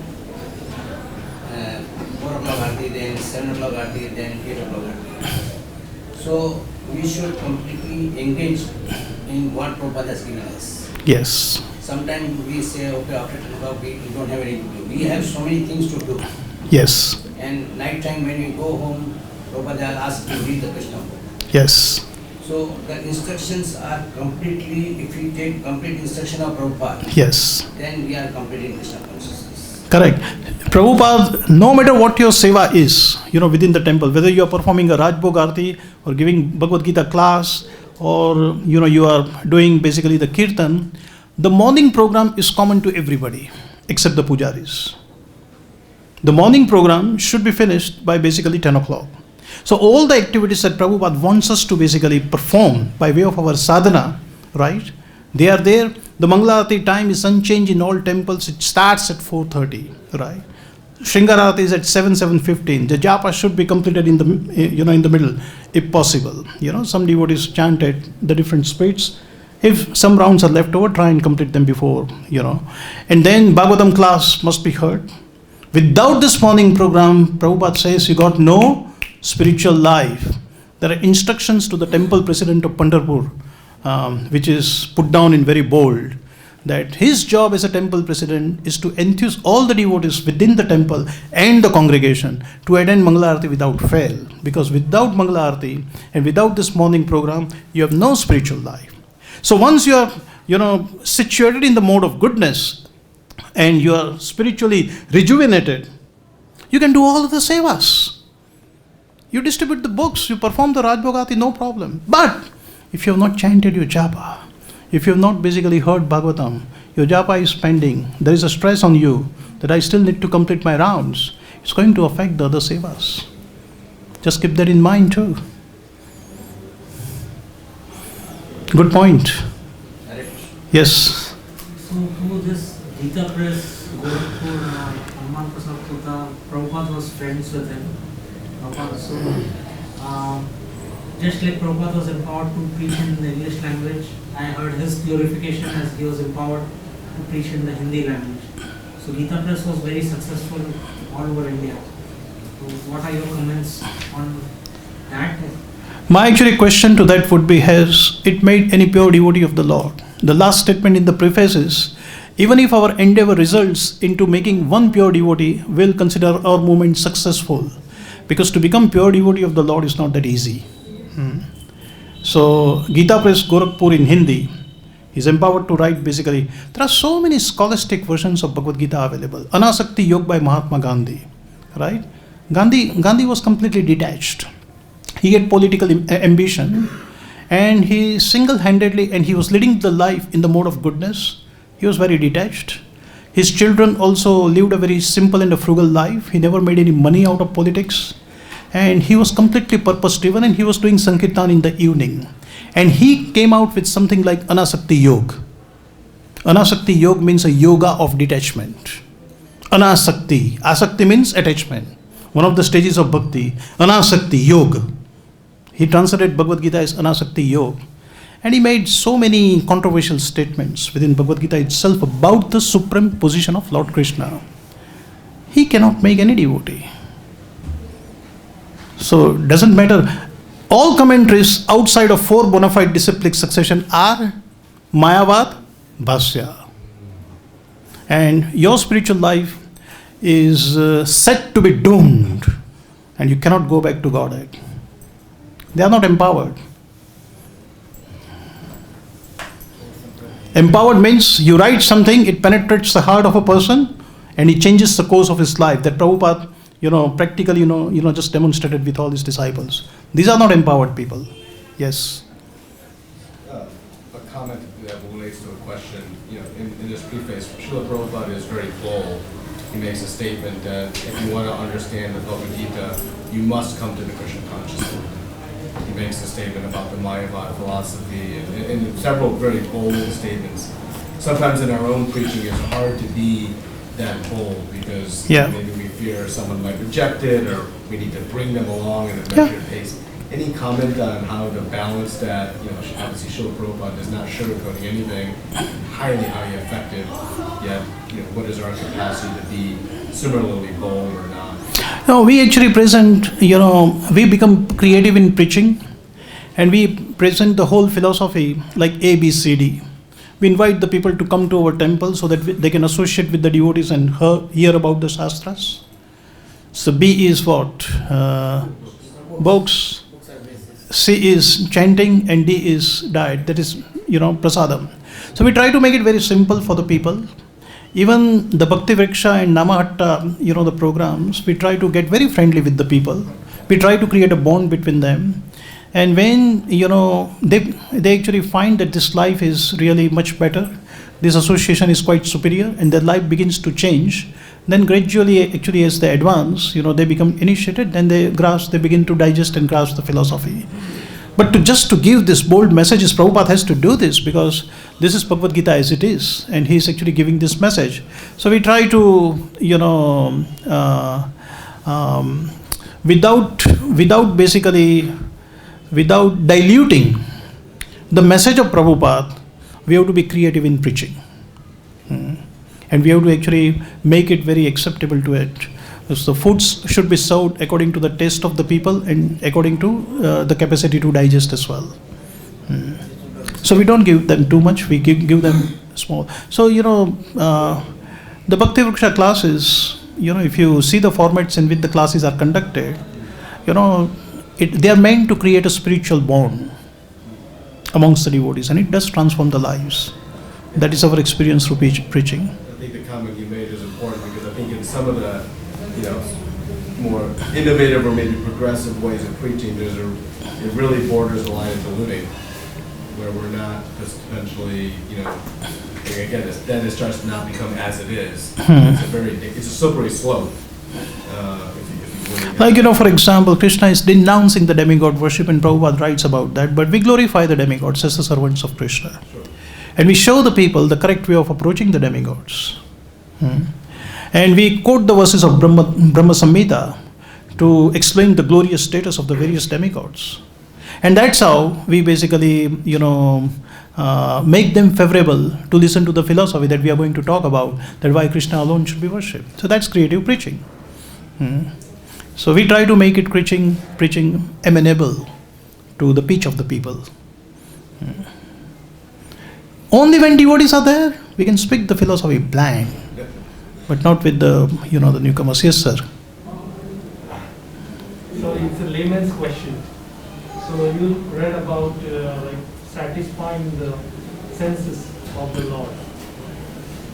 4 o'clock Aarti, then 7 o'clock Aarti, then 8 o'clock Aarti. So we should completely engage in what Prabhupada has given us. Yes. Sometimes we say, okay, after 10 o'clock we don't have anything to do. We have so many things to do. Yes. And night time when we go home, Prabhupada asks to read the Krishna book. Yes. So the instructions are completely, if we take complete instruction of Prabhupada, Yes. then we are completing Krishna consciousness. Correct. Prabhupada, no matter what your seva is, within the temple, whether you are performing a Rajbhog Aarti or giving Bhagavad Gita class, or, you are doing basically the kirtan, the morning program is common to everybody except the pujaris. The morning program should be finished by basically 10 o'clock. So all the activities that Prabhupada wants us to basically perform by way of our sadhana, right? They are there. The Mangalarati time is unchanged in all temples. It starts at 4:30, right? Shringarati is at 7:15. The japa should be completed in the in the middle, if possible. Some devotees chanted the different splits. If some rounds are left over, try and complete them before. And then Bhagavatam class must be heard. Without this morning program, Prabhupada says you got no spiritual life. There are instructions to the temple president of Pandharpur, which is put down in very bold, that his job as a temple president is to enthuse all the devotees within the temple and the congregation to attend Mangalarati without fail. Because without Mangalarati and without this morning program, you have no spiritual life. So once you are, situated in the mode of goodness and you are spiritually rejuvenated, you can do all of the sevas. You distribute the books, you perform the Rajbhogati, no problem. But if you have not chanted your japa, if you have not basically heard Bhagavatam, your japa is pending, there is a stress on you that I still need to complete my rounds, it's going to affect the other sevas. Just keep that in mind too. Good point. Yes. So through this Gita Press, Gorakhpur, Hanuman Prasad Kota, Prabhupada was friends with him. So, just like Prabhupada was empowered to preach in the English language, I heard his glorification as he was empowered to preach in the Hindi language. So Gita Press was very successful all over India. So what are your comments on that? My actually question to that would be, has it made any pure devotee of the Lord? The last statement in the preface is, even if our endeavor results into making one pure devotee, we'll consider our movement successful. Because to become pure devotee of the Lord is not that easy. So Gita Press Gorakhpur in Hindi is empowered to write basically. There are so many scholastic versions of Bhagavad Gita available. Anasakti Yoga by Mahatma Gandhi, right? Gandhi was completely detached. He had political ambition, and he single-handedly, and he was leading the life in the mode of goodness. He was very detached. His children also lived a very simple and a frugal life. He never made any money out of politics. And he was completely purpose-driven, and he was doing Sankirtan in the evening. And he came out with something like Anasakti Yoga. Anasakti Yoga means a yoga of detachment. Anasakti. Asakti means attachment. One of the stages of bhakti. Anasakti Yoga. He translated Bhagavad Gita as Anasakti Yoga. And he made so many controversial statements within Bhagavad Gita itself about the supreme position of Lord Krishna. He cannot make any devotee. So doesn't matter. All commentaries outside of 4 bona fide disciplic succession are Mayavad, Bhasya. And your spiritual life, is set to be doomed, and you cannot go back to Godhead. They are not empowered. Empowered means you write something, it penetrates the heart of a person, and it changes the course of his life. That Prabhupada, practically, just demonstrated with all his disciples. These are not empowered people. Yes. A comment that relates to a question, in this preface, Srila Prabhupada is very bold. He makes a statement that if you want to understand the Bhagavad-Gita, you must come to the Krishna consciousness. He makes a statement about the Mayavad philosophy and several very bold statements. Sometimes in our own preaching it's hard to be that bold because maybe we fear someone might reject it, or we need to bring them along at a measured pace. Any comment on how to balance that? Obviously Srila Prabhupada is not sugarcoating anything, highly effective, yet what is our capacity to be similarly bold or not? No, we actually present, we become creative in preaching, and we present the whole philosophy like A, B, C, D. We invite the people to come to our temple so that they can associate with the devotees and hear about the Shastras. So B is what? Books. C is chanting, and D is diet. That is, prasadam. So we try to make it very simple for the people. Even the Bhakti Vriksha and Namahatta, the programs, we try to get very friendly with the people. We try to create a bond between them. And when, they actually find that this life is really much better, this association is quite superior, and their life begins to change, then gradually, actually, as they advance, they become initiated, then they begin to digest and grasp the philosophy. But to give this bold messages, Prabhupada has to do this because this is Bhagavad-Gita as it is, and he is actually giving this message. So we try to, without diluting the message of Prabhupada, we have to be creative in preaching. And we have to actually make it very acceptable to it. So the foods should be served according to the taste of the people and according to the capacity to digest as well. So we don't give them too much, we give them small. So, the Bhakti Vriksha classes, if you see the formats in which the classes are conducted, they are meant to create a spiritual bond amongst the devotees, and it does transform the lives. That is our experience through preaching. I think the comment you made is important because I think in some of the more innovative or maybe progressive ways of preaching, it really borders the line of diluting, where we're not just eventually, again, then it starts to not become as it is. It's a slippery slope. For example, Krishna is denouncing the demigod worship, and Prabhupada writes about that, but we glorify the demigods as the servants of Krishna. Sure. And we show the people the correct way of approaching the demigods. And we quote the verses of Brahma Samhita to explain the glorious status of the various demigods. And that's how we basically, make them favorable to listen to the philosophy that we are going to talk about, that why Krishna alone should be worshipped. So that's creative preaching. So we try to make it preaching amenable to the pitch of the people. Only when devotees are there, we can speak the philosophy blind, but not with the newcomers. Yes, sir. So it's a layman's question. So you read about satisfying the senses of the Lord,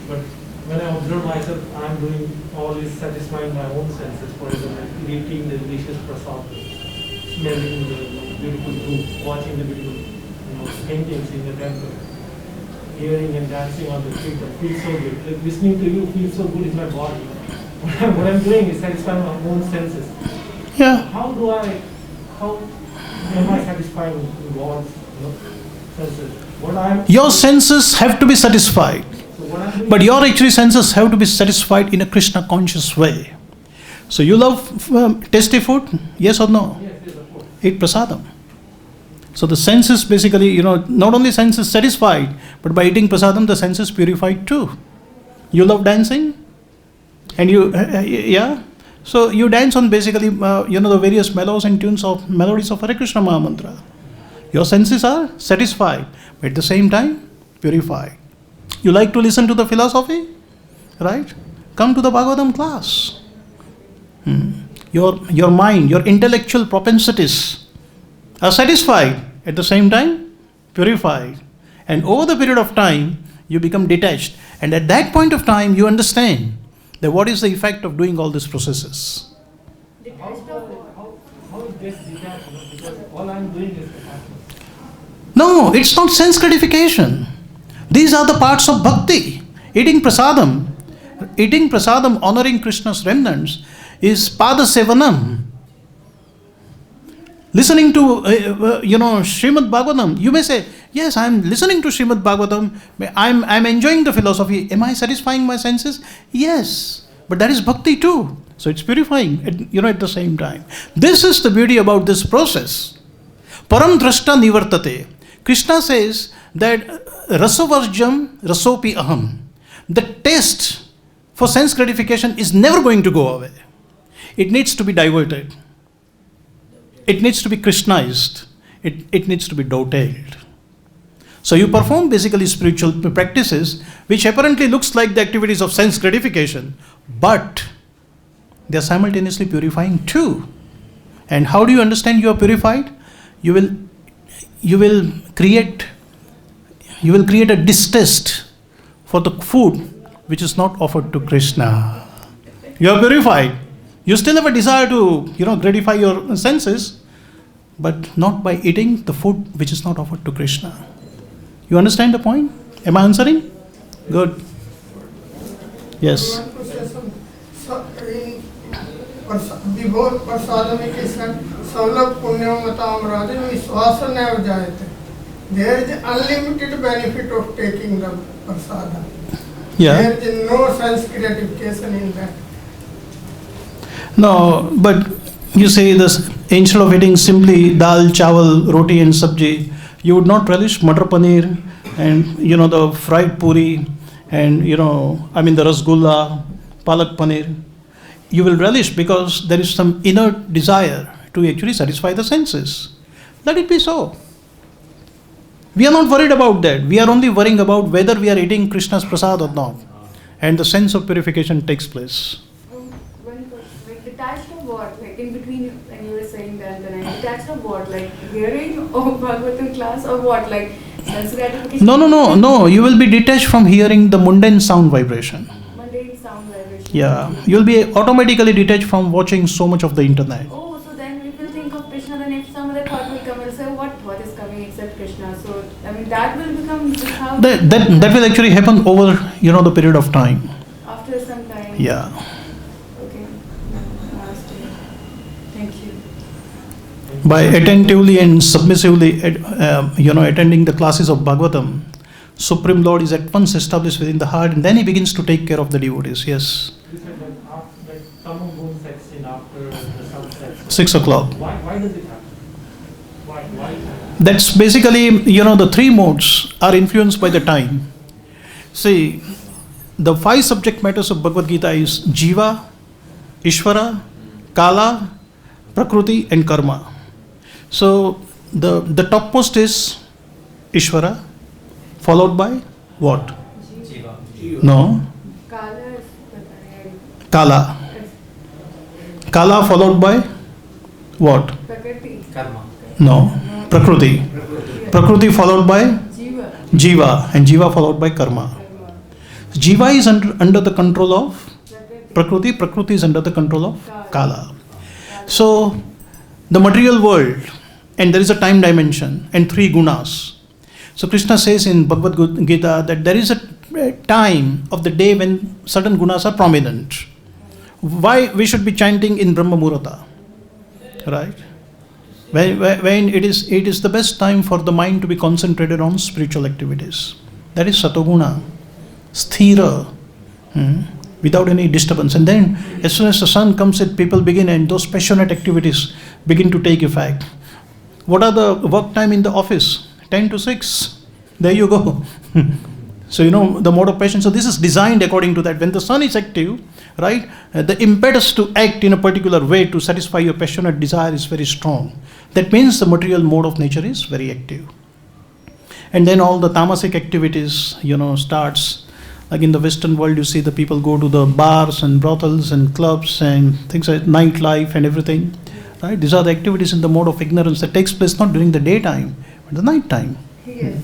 but when I observe myself, I am doing all this satisfying my own senses. For example, eating the delicious prasad, smelling the beautiful food, watching the beautiful paintings in the temple, hearing and dancing on the street. That feels so good. Like listening to you feels so good in my body. What I'm doing is satisfying my own senses. Yeah. How am I satisfying God's senses? Your senses have to be satisfied. But your actually senses have to be satisfied in a Krishna conscious way. So you love tasty food? Yes or no? Yes, of course. Eat prasadam. So the senses basically, not only senses satisfied, but by eating prasadam, the senses purified too. You love dancing? And so you dance on basically, the various melodies of Hare Krishna Maha Mantra. Your senses are satisfied, but at the same time, purified. You like to listen to the philosophy, right? come to the Bhagavatam class. Your mind, your intellectual propensities are satisfied, at the same time purified. And over the period of time, you become detached. And at that point of time, you understand that what is the effect of doing all these processes. How it gets detached? Because all I'm doing is attachment. No, it's not sense gratification. These are the parts of bhakti. Eating prasadam, honoring Krishna's remnants, is pada sevanam. Listening to, Srimad Bhagavatam, you may say, yes, I am listening to Srimad Bhagavatam, I am enjoying the philosophy. Am I satisfying my senses? Yes, but that is bhakti too. So it's purifying, at the same time. This is the beauty about this process. Param drashta nivartate. Krishna says that rasavarjam rasopi aham. The taste for sense gratification is never going to go away. It needs to be diverted. It needs to be Krishnaized. It needs to be dovetailed. So you perform basically spiritual practices which apparently looks like the activities of sense gratification, but they are simultaneously purifying too. And how do you understand you are purified? You will create a distaste for the food which is not offered to Krishna. You are purified. You still have a desire to, gratify your senses, but not by eating the food which is not offered to Krishna. You understand the point? Am I answering? Good. Yes. Before prasadamication, Saulabh Punyamatam Rajan Viswasana Jayate. There is unlimited benefit of taking the prasada. Yeah. There is no sense gratification in that. No, but you say this, instead of eating simply dal, chawal, roti and sabji, you would not relish matar paneer and, the fried puri and, the rasgulla, palak paneer. You will relish because there is some inner desire to actually satisfy the senses. Let it be so. We are not worried about that. We are only worrying about whether we are eating Krishna's prasad or not. And the sense of purification takes place. Detached of what? Like in between when you were saying that, then I detached of what? Like hearing or Bhagavatam class or what? Like sense gratification? No. You will be detached from hearing the mundane sound vibration. Mundane sound vibration. Yeah. You will be automatically detached from watching so much of the internet. Oh, so then we will think of Krishna, then if some other thought will come, we'll say, what thought is coming except Krishna? So, that will become just how... That will actually happen over, the period of time. After some time. Yeah. Okay. Thank you. By attentively and submissively, attending the classes of Bhagavatam, Supreme Lord is at once established within the heart, and then He begins to take care of the devotees. Yes. You said that Tamo Gun sets in after the sunset. 6 o'clock. Why does it happen? Why? That's basically, the three modes are influenced by the time. See, the 5 subject matters of Bhagavad-Gita is Jiva, Ishvara, Kala, Prakriti and Karma. So, the topmost is Ishvara, followed by what? Jiva. No. Kala. Kala followed by what? Prakriti. Karma. No. Prakriti. Prakriti followed by Jiva. And Jiva followed by Karma. Jiva is under the control of Prakriti. Prakriti is under the control of Kala. So, the material world, and there is a time dimension and 3 gunas. So Krishna says in Bhagavad-Gita that there is a time of the day when certain gunas are prominent. Why we should be chanting in Brahma Muhurta, right? When it is the best time for the mind to be concentrated on spiritual activities. That is Satoguna, Sthira, without any disturbance. And then as soon as the sun comes in, people begin and those passionate activities begin to take effect. What are the work time in the office? 10 to 6. There you go. So, the mode of passion. So, this is designed according to that. When the sun is active, right, the impetus to act in a particular way to satisfy your passionate desire is very strong. That means the material mode of nature is very active. And then all the tamasic activities, starts Like in the Western world, you see the people go to the bars and brothels and clubs and things like nightlife and everything. Right? These are the activities in the mode of ignorance that takes place not during the daytime, but the night time. Yes.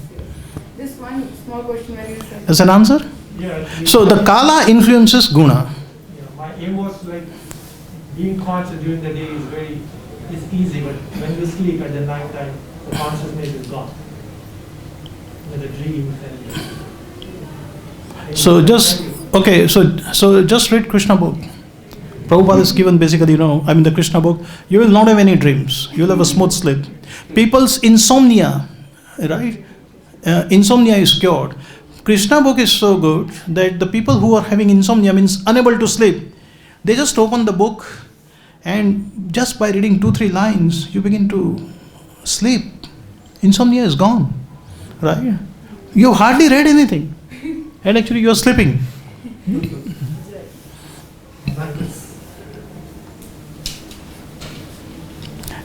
This one small question when you said. As an answer? Yeah. So the kala influences guna. Yeah, my aim was like being conscious during the day is easy, but when you sleep at the night time, the consciousness is gone. With the dreams and. So just okay. So just read Krishna book. Prabhupada has given basically, the Krishna book. You will not have any dreams. You will have a smooth sleep. People's insomnia, right? Insomnia is cured. Krishna book is so good that the people who are having insomnia, means unable to sleep, they just open the book and just by reading 2-3 lines, you begin to sleep. Insomnia is gone, right? You hardly read anything and actually you are sleeping.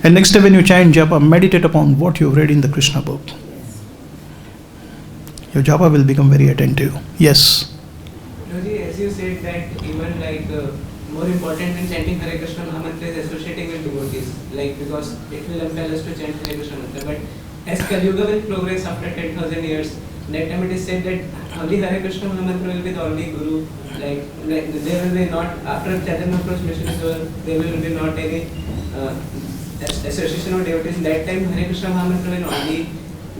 And next day when you chant japa, meditate upon what you have read in the Krishna book. Your japa will become very attentive. Yes? As you said that even more important than chanting Hare Krishna Mahamantra is associating with devotees, because it will impel us to chant Hare Krishna Mantra. But as Kali Yuga will progress after 10,000 years, that time it is said that only Hare Krishna Mahamantra will be the only Guru. There will be not, after Chaitanya Mahaprabhu's mission is over, there will be not any association of devotees. In that time, Hare Krishna Mahamantra will only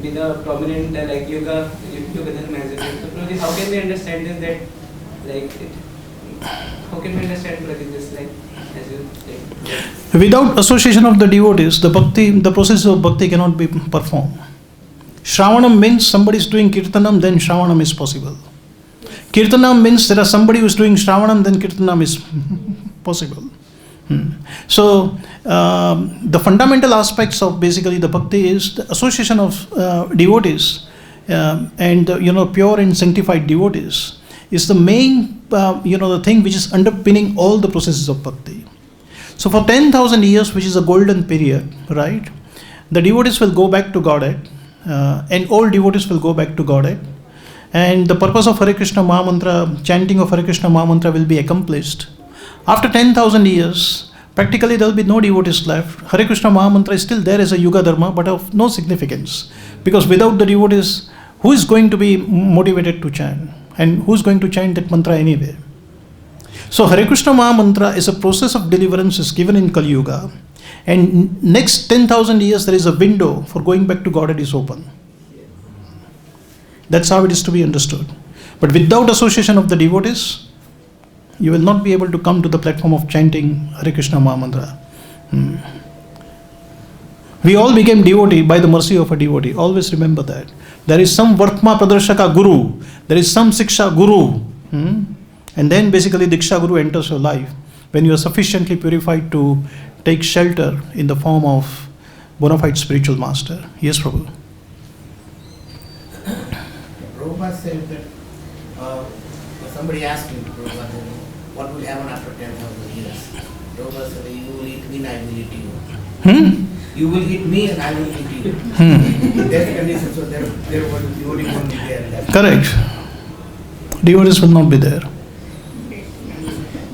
be the prominent yoga dharma as it is. So, Prabhuji, how can we understand this how can we understand Prabhuji this as you Without association of the devotees, the process of bhakti cannot be performed. Shravanam means somebody is doing kirtanam, then Shravanam is possible. Kirtanam means there is somebody who is doing Shravanam, then Kirtanam is possible. So, the fundamental aspects of basically the bhakti is the association of devotees and pure and sanctified devotees is the main the thing which is underpinning all the processes of bhakti. So, for 10,000 years, which is a golden period, right? The devotees will go back to Godhead, and all devotees will go back to Godhead. And the purpose of Hare Krishna Mahamantra, chanting of Hare Krishna Mahamantra will be accomplished. After 10,000 years, practically there will be no devotees left. Hare Krishna Mahamantra is still there as a Yuga Dharma, but of no significance. Because without the devotees, who is going to be motivated to chant? And who is going to chant that mantra anyway? So Hare Krishna Mahamantra is a process of deliverance is given in Kali Yuga. And next 10,000 years, there is a window for going back to Godhead is open. That's how it is to be understood. But without association of the devotees, you will not be able to come to the platform of chanting Hare Krishna Mahamantra. We all became devotee by the mercy of a devotee. Always remember that. There is some Vartma Pradarshaka Guru. There is some Siksha Guru. And then basically Diksha Guru enters your life when you are sufficiently purified to take shelter in the form of bona fide spiritual master. Yes, Prabhu. Prabhupada said that somebody asked him, Prabhupada, what will happen after 10,000 years? Prabhupada said, you will eat me and I will eat you. You will eat me and I will eat you. That's the condition, so there devotee won't be there. Correct. Devotees will not be there.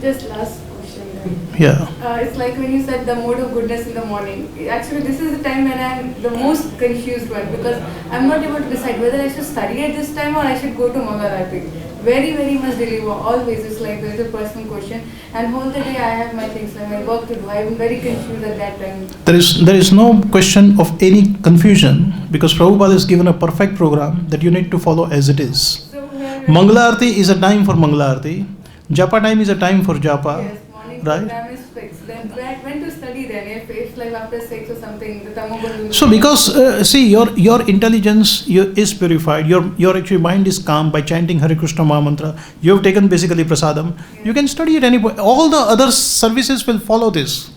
Just last question then. Yeah. It's like when you said the mode of goodness in the morning. Actually, this is the time when I'm the most confused one because I'm not able to decide whether I should study at this time or I should go to Mangalarti. Very, very much deliver. Always, it's like there's a personal question. And whole the day I have my things, like my work to do. I'm very confused at that time. There is no question of any confusion because Prabhupada has given a perfect program that you need to follow as it is. So Mangalarti is a time for Mangalarti. Japa time is a time for Japa. Yes, morning right? program is fixed. Then when to study then? If like after 6 or something, the Tamogol. So because see your intelligence is purified, your actually mind is calm by chanting Hare Krishna Mahamantra. You have taken basically prasadam. Yeah. You can study at any point. All the other services will follow this.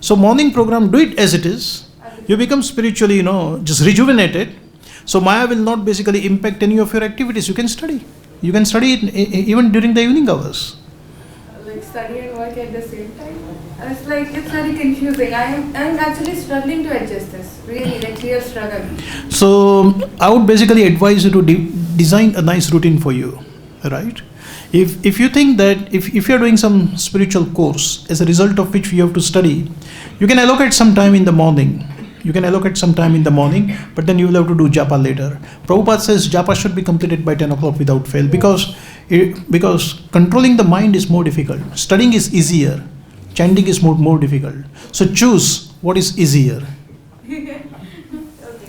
So morning program, do it as it is. You become spiritually, just rejuvenated. So Maya will not basically impact any of your activities. You can study. You can study it even during the evening hours. Like study and work at the same time. It's very confusing. I'm actually struggling to adjust this. Really, real struggle. So I would basically advise you to design a nice routine for you. right? If you think that if you're doing some spiritual course as a result of which you have to study, you can allocate some time in the morning. But then you will have to do japa later. Prabhupada says japa should be completed by 10 o'clock without fail because controlling the mind is more difficult. Studying is easier. Chanting is more difficult. So choose what is easier.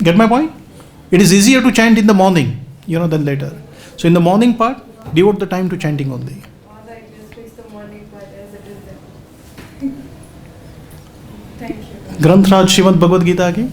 Get my point? It is easier to chant in the morning, than later. So in the morning part, devote the time to chanting only. Alright, just fix the morning part as it is there. Thank you. Granth Raj Srimad Bhagavad Gita ki